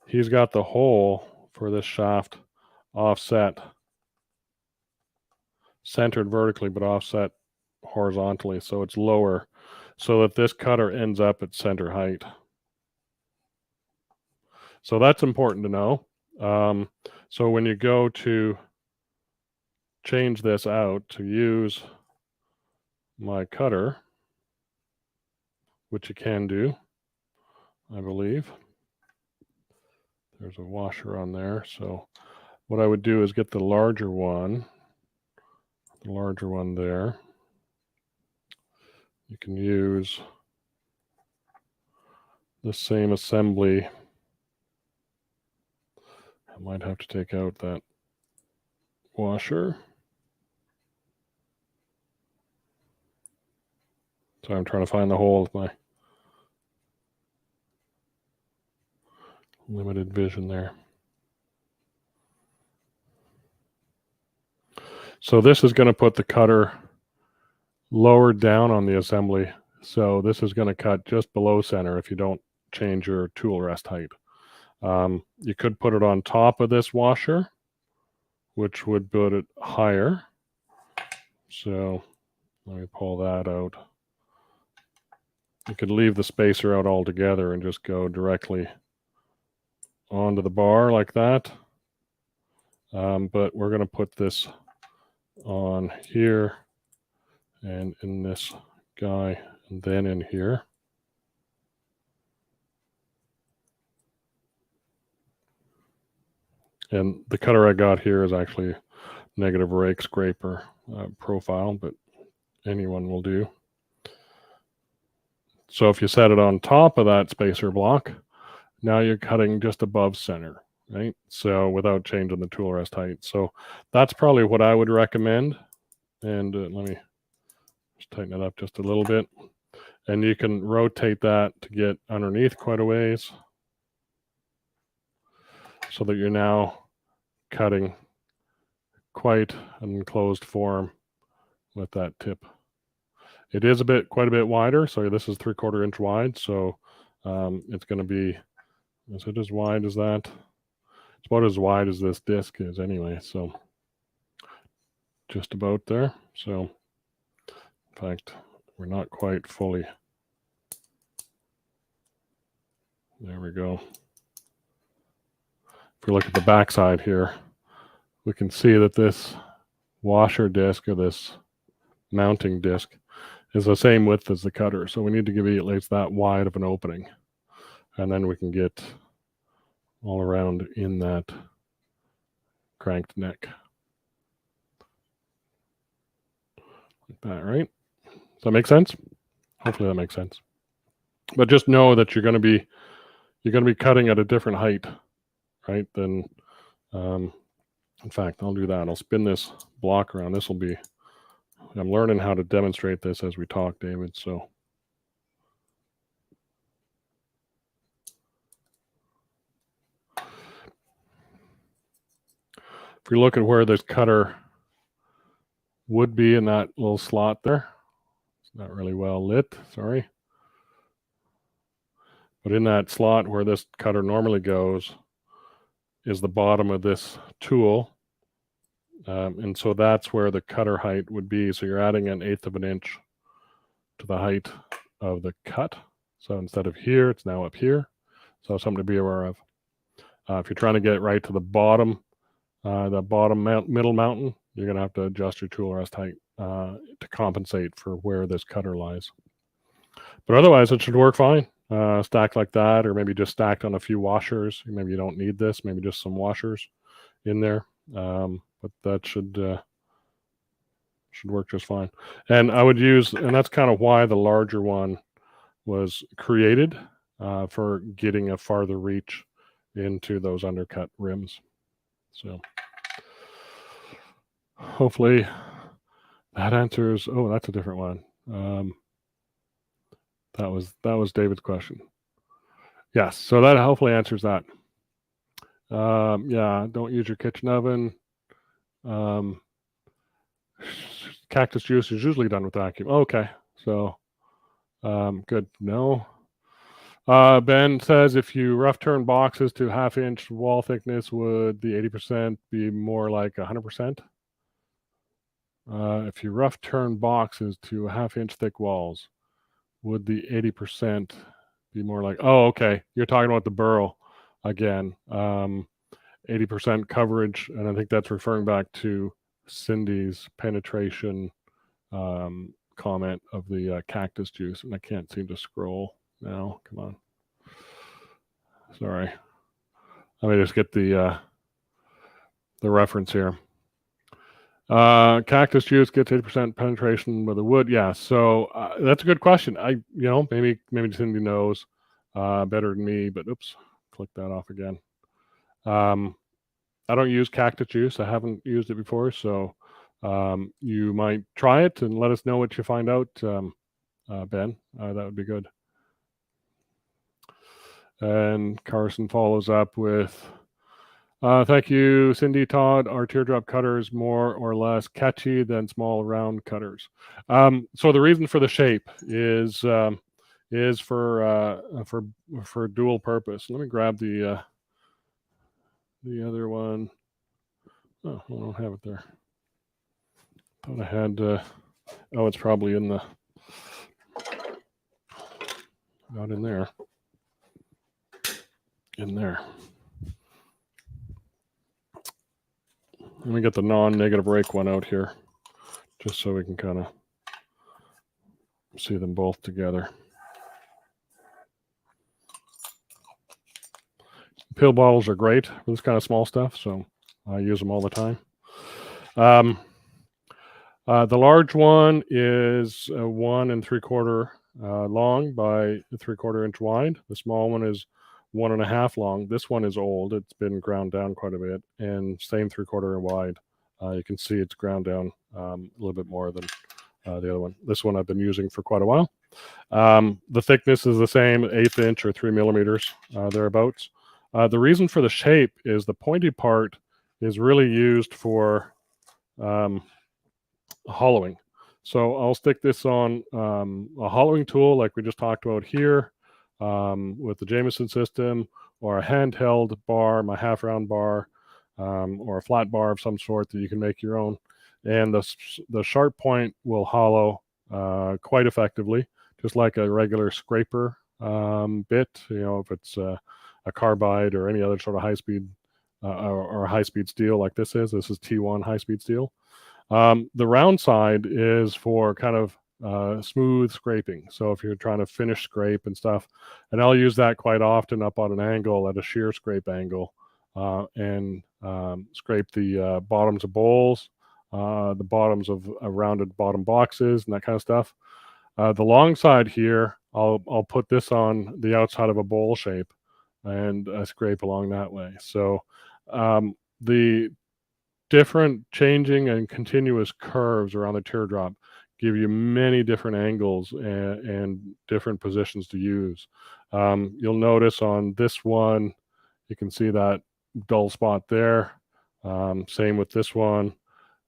he's got the hole for this shaft offset, centered vertically but offset horizontally, so it's lower, so that this cutter ends up at center height. So that's important to know. So when you go to change this out to use my cutter, which you can do, I believe. There's a washer on there. So what I would do is get the larger one there. You can use the same assembly. I might have to take out that washer. So I'm trying to find the hole with my limited vision there. So this is going to put the cutter lower down on the assembly. So this is going to cut just below center if you don't change your tool rest height. You could put it on top of this washer, which would put it higher. So let me pull that out. You could leave the spacer out altogether and just go directly onto the bar like that. But we're going to put this on here and in this guy and then in here. And the cutter I got here is actually negative rake scraper profile, but anyone will do. So if you set it on top of that spacer block, now you're cutting just above center, right? So without changing the tool rest height. So that's probably what I would recommend. And let me just tighten it up just a little bit. And you can rotate that to get underneath quite a ways so that you're now cutting quite an enclosed form with that tip. It is quite a bit wider. So this is 3/4 inch wide. So it's going to be, is it as wide as that? It's about as wide as this disc is anyway. So just about there. So in fact, we're not quite fully. There we go. If we look at the backside here, we can see that this washer disc or this mounting disc is the same width as the cutter. So we need to give it at least that wide of an opening. And then we can get all around in that cranked neck. Like that, right? Does that make sense? Hopefully that makes sense. But just know that you're going to be cutting at a different height, right? Than, in fact, I'll do that. I'll spin this block around. This will be, I'm learning how to demonstrate this as we talk, David. So if you look at where this cutter would be in that little slot there, it's not really well lit, sorry. But in that slot where this cutter normally goes is the bottom of this tool. And so that's where the cutter height would be. So you're adding 1/8 of an inch to the height of the cut. So instead of here, it's now up here. So something to be aware of. If you're trying to get right to the bottom middle mountain, you're going to have to adjust your tool rest height to compensate for where this cutter lies. But otherwise, it should work fine. Stacked like that, or maybe just stacked on a few washers. Maybe you don't need this. Maybe just some washers in there. But that should work just fine. And I would use, and that's kind of why the larger one was created, for getting a farther reach into those undercut rims. So hopefully that answers. Oh, that's a different one. That was David's question. Yes, so that hopefully answers that. Yeah, don't use your kitchen oven. Cactus juice is usually done with vacuum. Okay, so good. No. Ben says, if you rough turn boxes to 1/2 inch wall thickness, would the 80% be more like 100%? If you rough turn boxes to 1/2 inch thick walls, would the 80% be more like, oh, okay. You're talking about the burl again. 80% coverage. And I think that's referring back to Cindy's penetration comment of the cactus juice. And I can't seem to scroll now. Come on. Sorry. Let me just get the reference here. Cactus juice gets 80% penetration with the wood. Yeah, so that's a good question. Maybe Cindy knows better than me, but oops, click that off again. I don't use cactus juice. I haven't used it before, so you might try it and let us know what you find out, Ben. That would be good. And Carson follows up with, thank you, Cindy. Todd, are teardrop cutters more or less catchy than small round cutters? So the reason for the shape is for dual purpose. Let me grab the other one. Oh, I don't have it there. Thought I had, oh, it's probably in the, not in there. In there. Let me get the non-negative rake one out here, just so we can kind of see them both together. Pill bottles are great for this kind of small stuff, so I use them all the time. The large one is 1 3/4 long by 3/4 inch wide. The small one is 1.5 long. This one is old. It's been ground down quite a bit, and same 3/4 wide. You can see it's ground down a little bit more than the other one. This one I've been using for quite a while. The thickness is the same, 1/8 inch or 3 millimeters thereabouts. The reason for the shape is the pointy part is really used for hollowing. So I'll stick this on a hollowing tool like we just talked about here with the Jameson system, or a handheld bar, my half round bar, or a flat bar of some sort that you can make your own. And the sharp point will hollow quite effectively, just like a regular scraper bit, if it's a carbide or any other sort of high-speed or high-speed steel like this is. This is T1 high-speed steel. The round side is for kind of smooth scraping. So if you're trying to finish scrape and stuff, and I'll use that quite often up on an angle at a shear scrape angle, and scrape the bottoms of bowls, the bottoms of rounded bottom boxes, and that kind of stuff. The long side here, I'll put this on the outside of a bowl shape and scrape along that way. So the different changing and continuous curves around the teardrop give you many different angles and different positions to use. You'll notice on this one, you can see that dull spot there. Same with this one.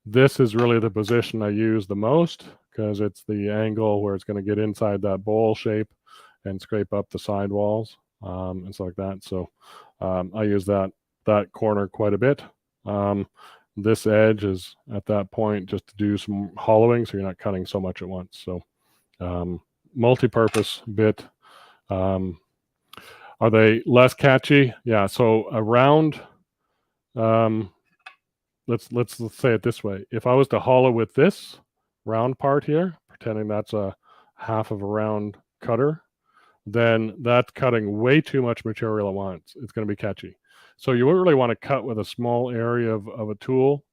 This is really the position I use the most because it's the angle where it's going to get inside that bowl shape and scrape up the side walls and stuff like that. So I use that corner quite a bit. This edge is at that point just to do some hollowing, so you're not cutting so much at once. So multi-purpose bit. Are they less catchy? Yeah. So around, let's say it this way. If I was to hollow with this round part here, pretending that's a half of a round cutter, then that's cutting way too much material at once. It's going to be catchy. So you wouldn't really want to cut with a small area of a tool.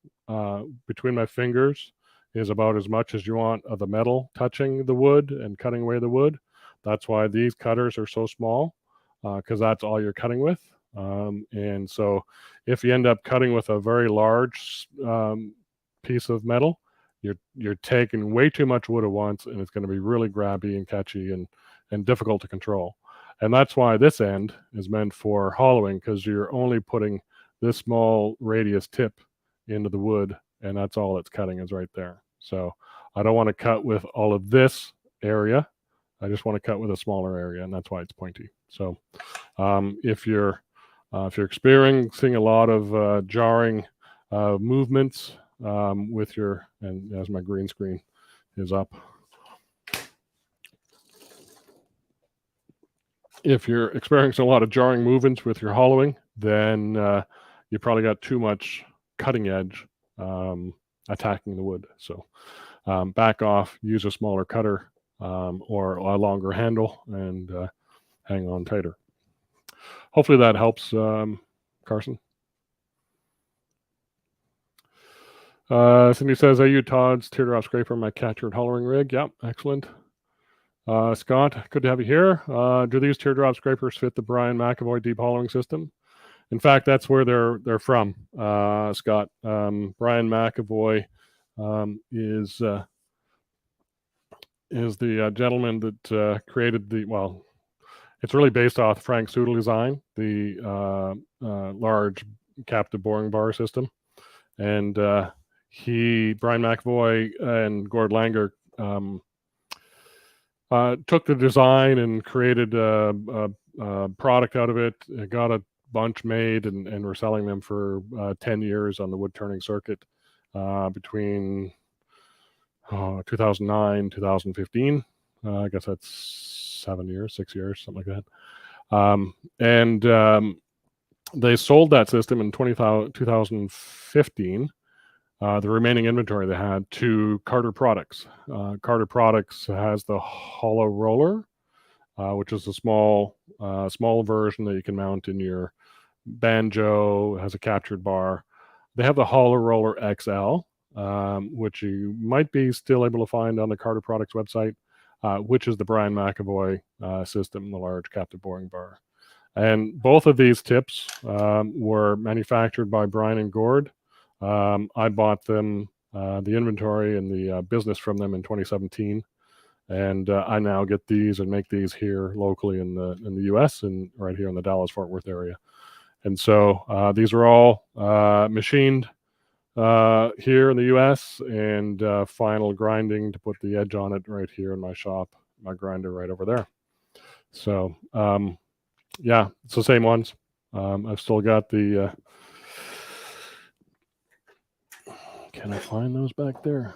Between my fingers is about as much as you want of the metal touching the wood and cutting away the wood. That's why these cutters are so small, because that's all you're cutting with. And so if you end up cutting with a very large piece of metal, you're taking way too much wood at once, and it's going to be really grabby and catchy and difficult to control. And that's why this end is meant for hollowing, because you're only putting this small radius tip into the wood, and that's all it's cutting is right there. So I don't want to cut with all of this area. I just want to cut with a smaller area, and that's why it's pointy. So if you're experiencing a lot of jarring movements with your, and as my green screen is up, if you're experiencing a lot of jarring movements with your hollowing, then you probably got too much cutting edge attacking the wood. So back off, use a smaller cutter or a longer handle, and hang on tighter. Hopefully that helps, Carson. Cindy says, I use Todd's teardrop scraper, my catcher and hollowing rig. Yep, excellent. Scott, good to have you here. Do these teardrop scrapers fit the Brian McAvoy deep hollowing system? In fact, that's where they're from, Scott. Brian McAvoy is the gentleman that created it's really based off Frank Sudel design, the large captive boring bar system. And Brian McAvoy and Gord Langer took the design and created a product out of it. Got a bunch made and were selling them for 10 years on the wood turning circuit between 2009, 2015. I guess that's 6 years, something like that. And they sold that system in 2015. The remaining inventory they had to Carter Products. Carter Products has the hollow roller, which is a small version that you can mount in your banjo. It has a captured bar. They have the hollow roller XL, which you might be still able to find on the Carter Products website, which is the Brian McAvoy system, the large captive boring bar. And both of these tips were manufactured by Brian and Gord. I bought them, the inventory and the business from them in 2017. And I now get these and make these here locally in the U.S. and right here in the Dallas-Fort Worth area. And so these are all machined here in the U.S. and final grinding to put the edge on it right here in my shop, my grinder right over there. So yeah, it's the same ones. I've still got the. Can I find those back there?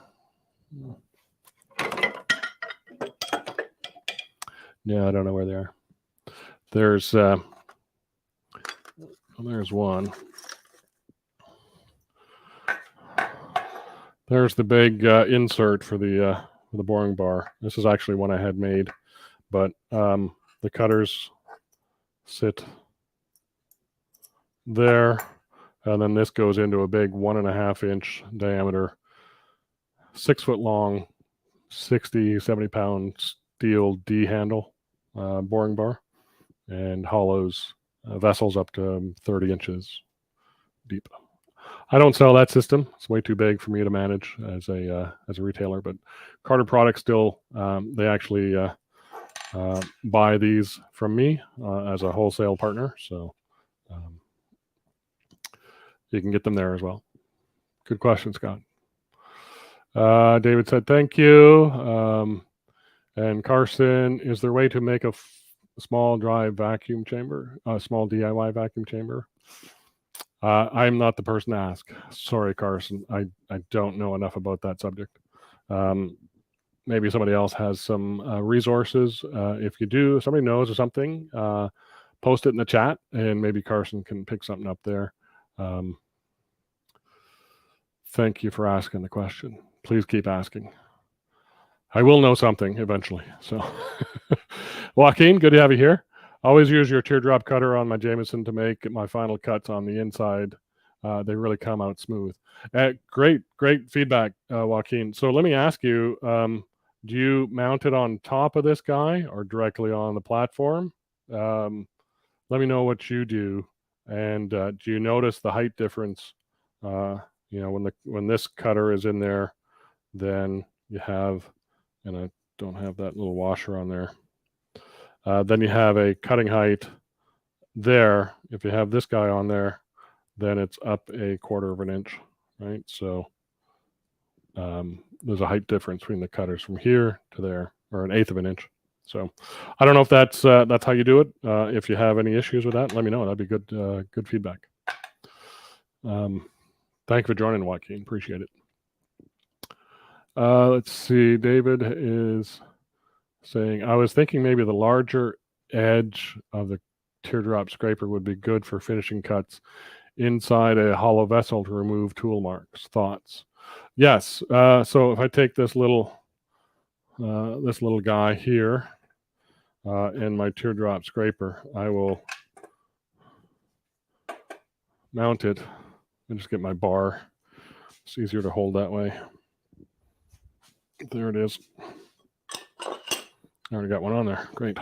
Yeah, I don't know where they are. There's one. There's the big insert for the boring bar. This is actually one I had made, but the cutters sit there, and then this goes into a big 1.5 inch diameter, 6 foot long, 60-70 pound steel D handle boring bar, and hollows vessels up to 30 inches deep. I don't sell that system. It's way too big for me to manage as a retailer. But Carter Products still, they actually buy these from me as a wholesale partner. So you can get them there as well. Good question, Scott. David said, thank you. And Carson, is there a way to make a small dry vacuum chamber, a small DIY vacuum chamber? I'm not the person to ask. Sorry, Carson. I don't know enough about that subject. Maybe somebody else has some resources. If you do, somebody knows or something, post it in the chat, and maybe Carson can pick something up there. Thank you for asking the question. Please keep asking. I will know something eventually. So, Joaquin, good to have you here. Always use your teardrop cutter on my Jameson to make my final cuts on the inside. They really come out smooth. Great feedback, Joaquin. So let me ask you, do you mount it on top of this guy or directly on the platform? Let me know what you do. And do you notice the height difference? When this cutter is in there, then you have, and I don't have that little washer on there. Then you have a cutting height there. If you have this guy on there, then it's up 1/4 inch, right? So there's a height difference between the cutters from here to there, or 1/8 inch. So I don't know if that's how you do it. If you have any issues with that, let me know. That'd be good feedback. Thank you for joining, Joaquin. Appreciate it. Let's see. David is saying, I was thinking maybe the larger edge of the teardrop scraper would be good for finishing cuts inside a hollow vessel to remove tool marks. Thoughts? Yes. So if I take this little guy here in my teardrop scraper, I will mount it and just get my bar. It's easier to hold that way. There it is. I already got one on there. Great.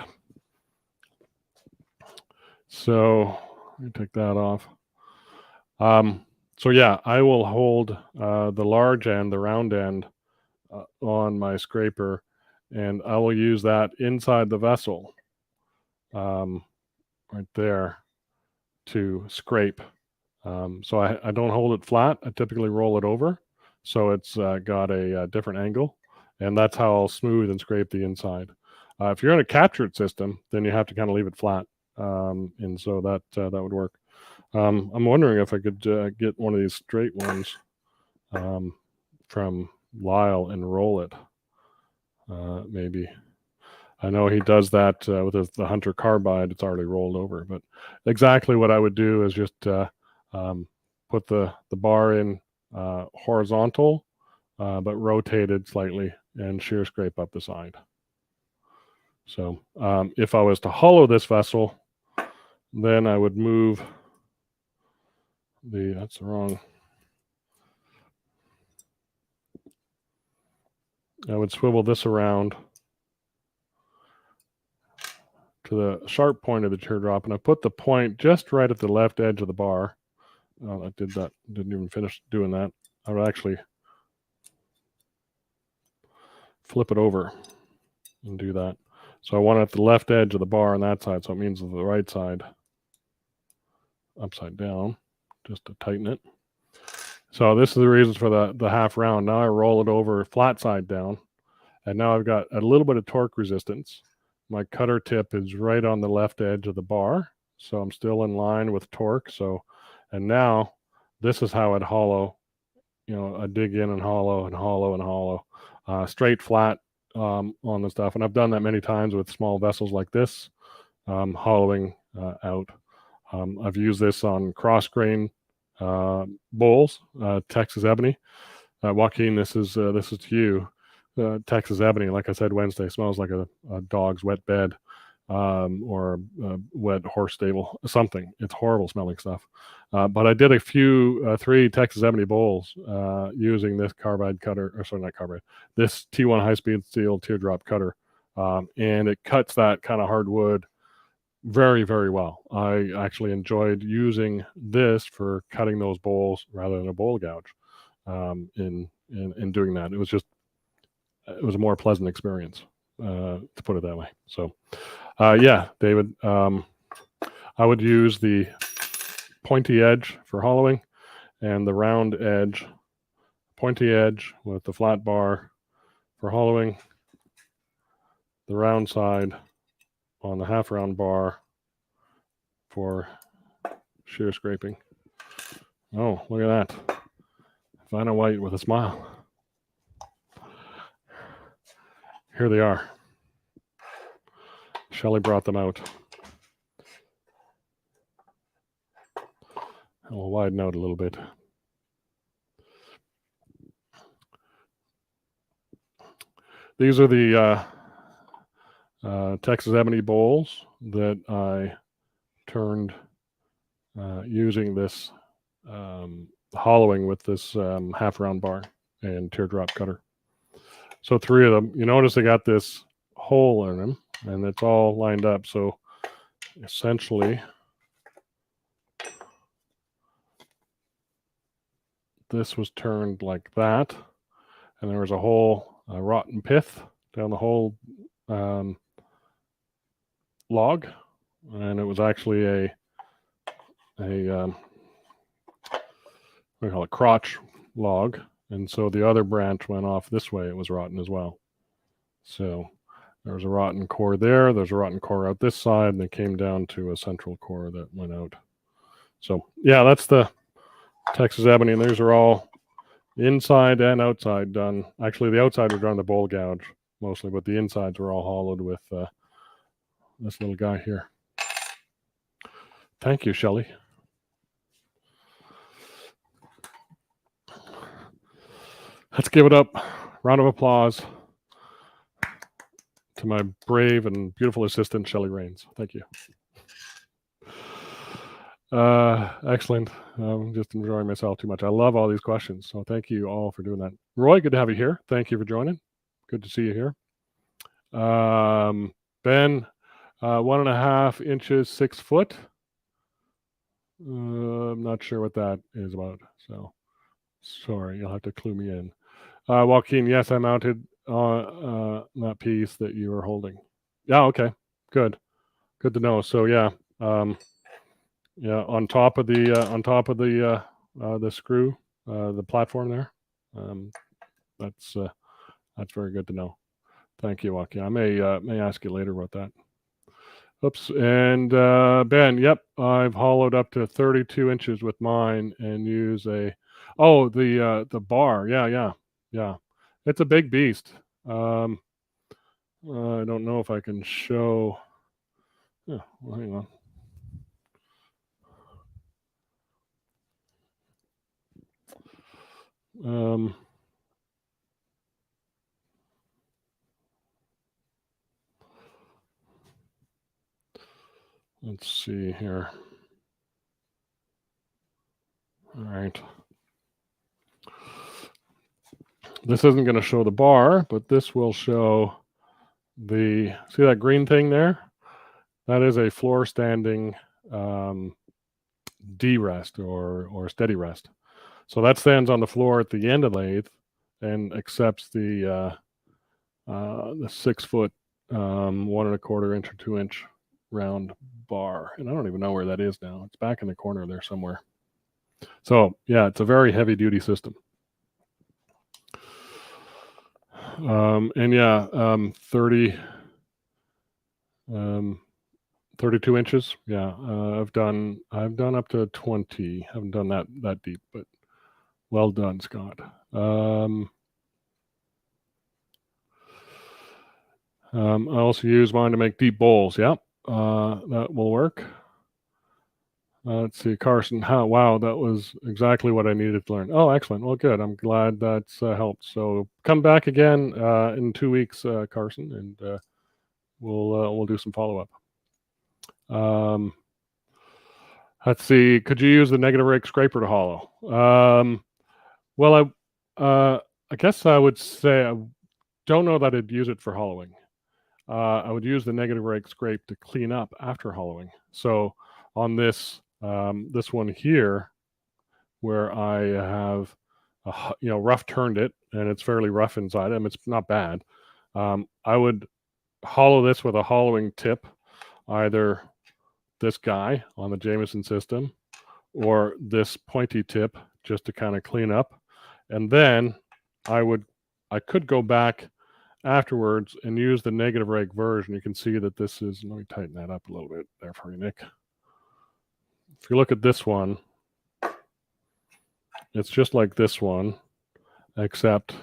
So let me take that off. So yeah, I will hold the large end, the round end, on my scraper, and I will use that inside the vessel, right there, to scrape. So I don't hold it flat. I typically roll it over, so it's got a different angle, and that's how I'll smooth and scrape the inside. If you're in a captured system, then you have to kind of leave it flat, and so that would work. I'm wondering if I could get one of these straight ones from lisle and roll it. Maybe. I know he does that with the Hunter carbide. It's already rolled over, but exactly what I would do is just put the bar in horizontal, but rotated slightly, and shear scrape up the side. So if I was to hollow this vessel, then I would move that's the wrong. I would swivel this around to the sharp point of the teardrop, and I put the point just right at the left edge of the bar. Oh, I did that. Didn't even finish doing that. I would actually flip it over and do that. So I want it at the left edge of the bar on that side, so it means the right side upside down, just to tighten it. So this is the reasons for the half round. Now I roll it over flat side down, and now I've got a little bit of torque resistance. My cutter tip is right on the left edge of the bar, so I'm still in line with torque. So, and now this is how I'd hollow, I dig in and hollow and hollow and hollow, straight flat on the stuff. And I've done that many times with small vessels like this, hollowing out. I've used this on cross grain bowls, Texas ebony. Joaquin, this is to you. Texas ebony, like I said Wednesday, smells like a dog's wet bed, or a wet horse stable, something. It's horrible smelling stuff. But I did a few 3 Texas ebony bowls using this carbide cutter, or sorry, not carbide, this T1 high-speed steel teardrop cutter, and it cuts that kind of hardwood very, very well. I actually enjoyed using this for cutting those bowls rather than a bowl gouge. In doing that, it was a more pleasant experience, to put it that way. So, yeah, David, I would use the pointy edge for hollowing and the round edge, pointy edge with the flat bar for hollowing, the round side on the half round bar for shear scraping. Oh, look at that. Vanna White with a smile. Here they are. Shelley brought them out. I'll widen out a little bit. These are the Texas ebony bowls that I turned using this hollowing with this half round bar and teardrop cutter. So 3 of them. You notice they got this hole in them, and it's all lined up. So essentially, this was turned like that, and there was a whole rotten pith down the whole log, and it was actually a what do you call it, crotch log, and so the other branch went off this way. It was rotten as well. So there's a rotten core there. There's a rotten core out this side, and they came down to a central core that went out. So yeah, that's the Texas ebony, and these are all inside and outside done. Actually, the outside were done the bowl gouge mostly, but the insides were all hollowed with this little guy here. Thank you, Shelley. Let's give it up. Round of applause to my brave and beautiful assistant, Shelley Rains. Thank you. Excellent. I'm just enjoying myself too much. I love all these questions. So thank you all for doing that. Roy, good to have you here. Thank you for joining. Good to see you here. Ben, 1.5 inches, 6 foot. I'm not sure what that is about. So sorry, you'll have to clue me in. Joaquin, yes, I mounted on that piece that you were holding. Yeah, okay, good to know. So yeah, yeah, on top of the screw, the platform there. That's very good to know. Thank you, Joaquin. I may ask you later about that. Oops. And Ben, yep, I've hollowed up to 32 inches with mine and use the bar. Yeah. it's a big beast. I don't know if I can show. Yeah, well, hang on. Let's see here. All right. This isn't going to show the bar, but this will show see that green thing there? That is a floor standing D-rest or steady rest. So that stands on the floor at the end of the lathe and accepts the 6 foot 1 1/4 inch or 2 inch round bar. And I don't even know where that is now. It's back in the corner there somewhere. So yeah, it's a very heavy duty system. And yeah, 32 inches. Yeah, I've done up to 20. I haven't done that deep, but well done, Scott. I also use mine to make deep bowls. Yeah, that will work. Let's see, Carson. Wow, that was exactly what I needed to learn. Oh, excellent. Well, good. I'm glad that's helped. So come back again in 2 weeks, Carson, and we'll do some follow up. Let's see. Could you use the negative rake scraper to hollow? Well, I guess I would say I don't know that I'd use it for hollowing. I would use the negative rake scrape to clean up after hollowing. So on this this one here, where I have rough turned it and it's fairly rough inside. I mean, it's not bad. I would hollow this with a hollowing tip, either this guy on the Jameson system or this pointy tip, just to kind of clean up. And then I could go back afterwards and use the negative rake version. You can see that this is, let me tighten that up a little bit there for you, Nick. If you look at this one, it's just like this one, except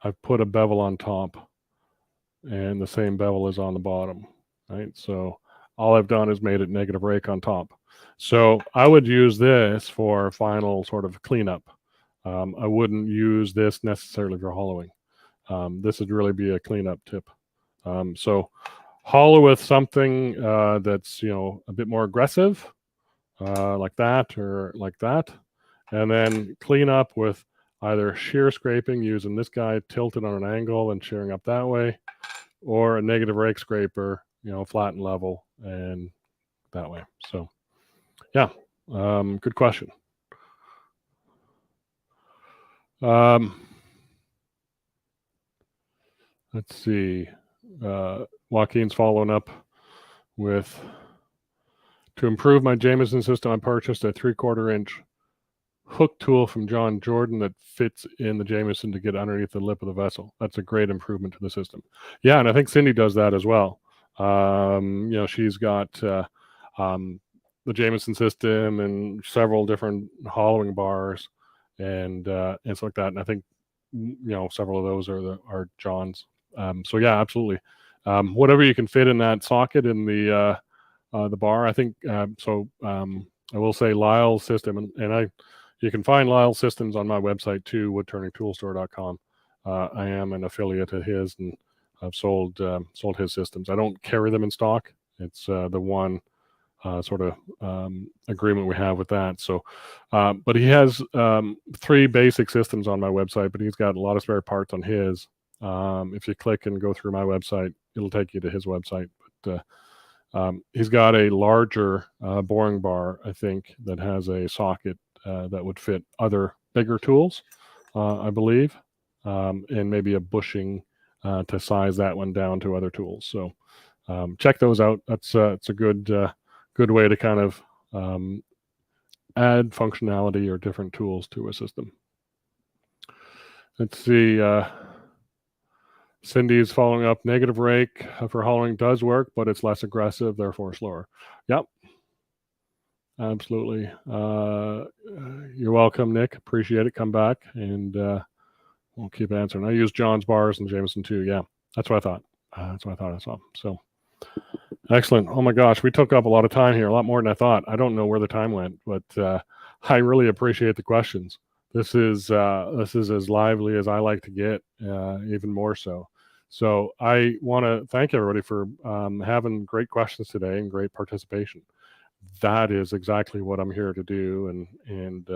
I've put a bevel on top and the same bevel is on the bottom, right? So all I've done is made it negative rake on top. So I would use this for final sort of cleanup. I wouldn't use this necessarily for hollowing. This would really be a cleanup tip. So hollow with something that's a bit more aggressive, like that or like that, and then clean up with either shear scraping using this guy tilted on an angle and shearing up that way, or a negative rake scraper, flat and level and that way. So yeah, good question. Let's see. Joaquin's following up with, to improve my Jameson system, I purchased a 3/4 inch hook tool from John Jordan that fits in the Jameson to get underneath the lip of the vessel. That's a great improvement to the system. Yeah, and I think Cindy does that as well. She's got the Jameson system and several different hollowing bars and stuff like that. And I think several of those are John's. So yeah, absolutely. Whatever you can fit in that socket in the bar, I think. I will say Lyle's system, and you can find Lyle's systems on my website too, woodturningtoolstore.com. I am an affiliate of his, and I've sold his systems. I don't carry them in stock. It's the one sort of agreement we have with that. So, but he has 3 basic systems on my website, but he's got a lot of spare parts on his. If you click and go through my website, it'll take you to his website. But he's got a larger boring bar, I think, that has a socket that would fit other bigger tools, I believe, and maybe a bushing to size that one down to other tools. So check those out. It's a good way to kind of add functionality or different tools to a system. Let's see. Cindy's following up. Negative rake for hollowing does work, but it's less aggressive, therefore slower. Yep. Absolutely. You're welcome, Nick. Appreciate it. Come back and we'll keep answering. I use John's bars and Jameson too. Yeah, that's what I thought. That's what I thought I saw. So excellent. Oh my gosh, we took up a lot of time here, a lot more than I thought. I don't know where the time went, but I really appreciate the questions. This is as lively as I like to get, even more so. So I want to thank everybody for having great questions today and great participation. That is exactly what I'm here to do. And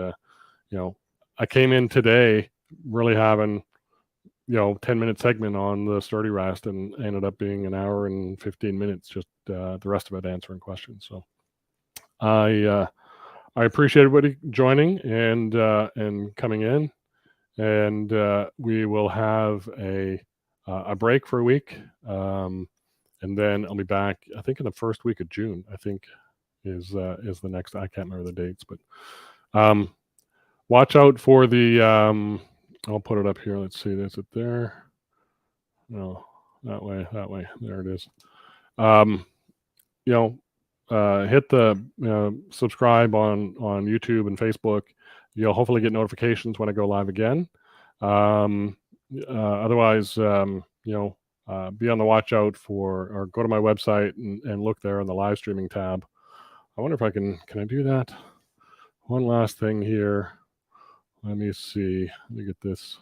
I came in today really having 10-minute segment on the sturdy rest and ended up being an hour and 15 minutes, just the rest of it answering questions. So I appreciate everybody joining and coming in, and we will have a break for a week, and then I'll be back. I think in the first week of June. I think is the next. I can't remember the dates, but watch out for the. I'll put it up here. Let's see. Is it there? No, that way. There it is. Hit the subscribe on YouTube and Facebook. You'll hopefully get notifications when I go live again. Otherwise, be on the watch out for, or go to my website and look there on the live streaming tab. I wonder if I can I do that? One last thing here. Let me see. Let me get this.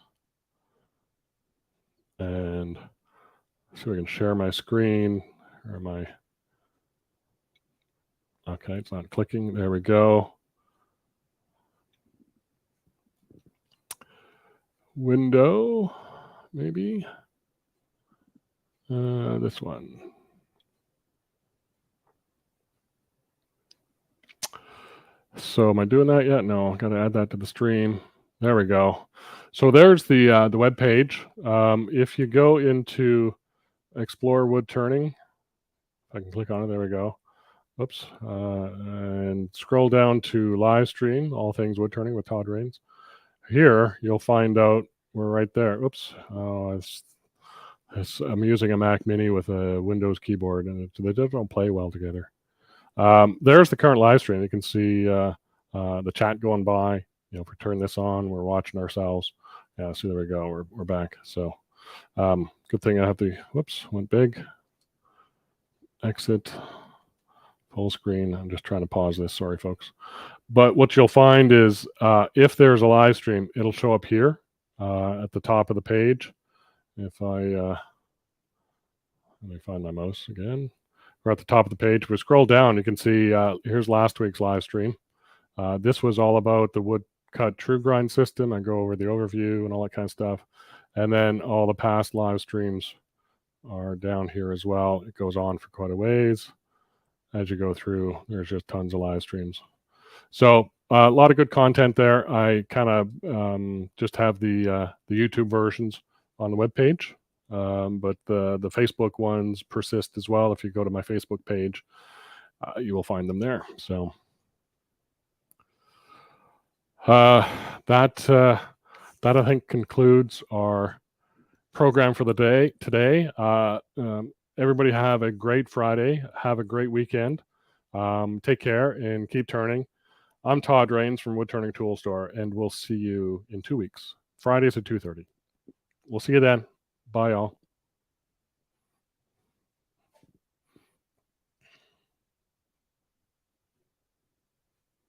And so I can share my screen or my. Okay, it's not clicking. There we go. Window, maybe. This one. So am I doing that yet? No, got to add that to the stream. There we go. So there's the web page. If you go into Explore Woodturning, if I can click on it, there we go. Oops. And scroll down to live stream, all things woodturning with Todd Rains. Here, you'll find out we're right there. Oops. Oh, I'm using a Mac Mini with a Windows keyboard, and they don't play well together. There's the current live stream. You can see the chat going by. If we turn this on, we're watching ourselves. Yeah, so there we go. We're back. So good thing I have the, whoops, went big. Exit. Full screen. I'm just trying to pause this. Sorry, folks. But what you'll find is if there's a live stream, it'll show up here at the top of the page. If I let me find my mouse again. We're at the top of the page. We scroll down, you can see here's last week's live stream. This was all about the woodcut true grind system. I go over the overview and all that kind of stuff. And then all the past live streams are down here as well. It goes on for quite a ways. As you go through, there's just tons of live streams. So a lot of good content there. I kind of just have the YouTube versions on the webpage, but the Facebook ones persist as well. If you go to my Facebook page, you will find them there. So that I think concludes our program for the day today. Everybody have a great Friday. Have a great weekend. Take care and keep turning. I'm Todd Rains from Woodturning Tool Store, and we'll see you in 2 weeks. Fridays at 2:30. We'll see you then. Bye, y'all.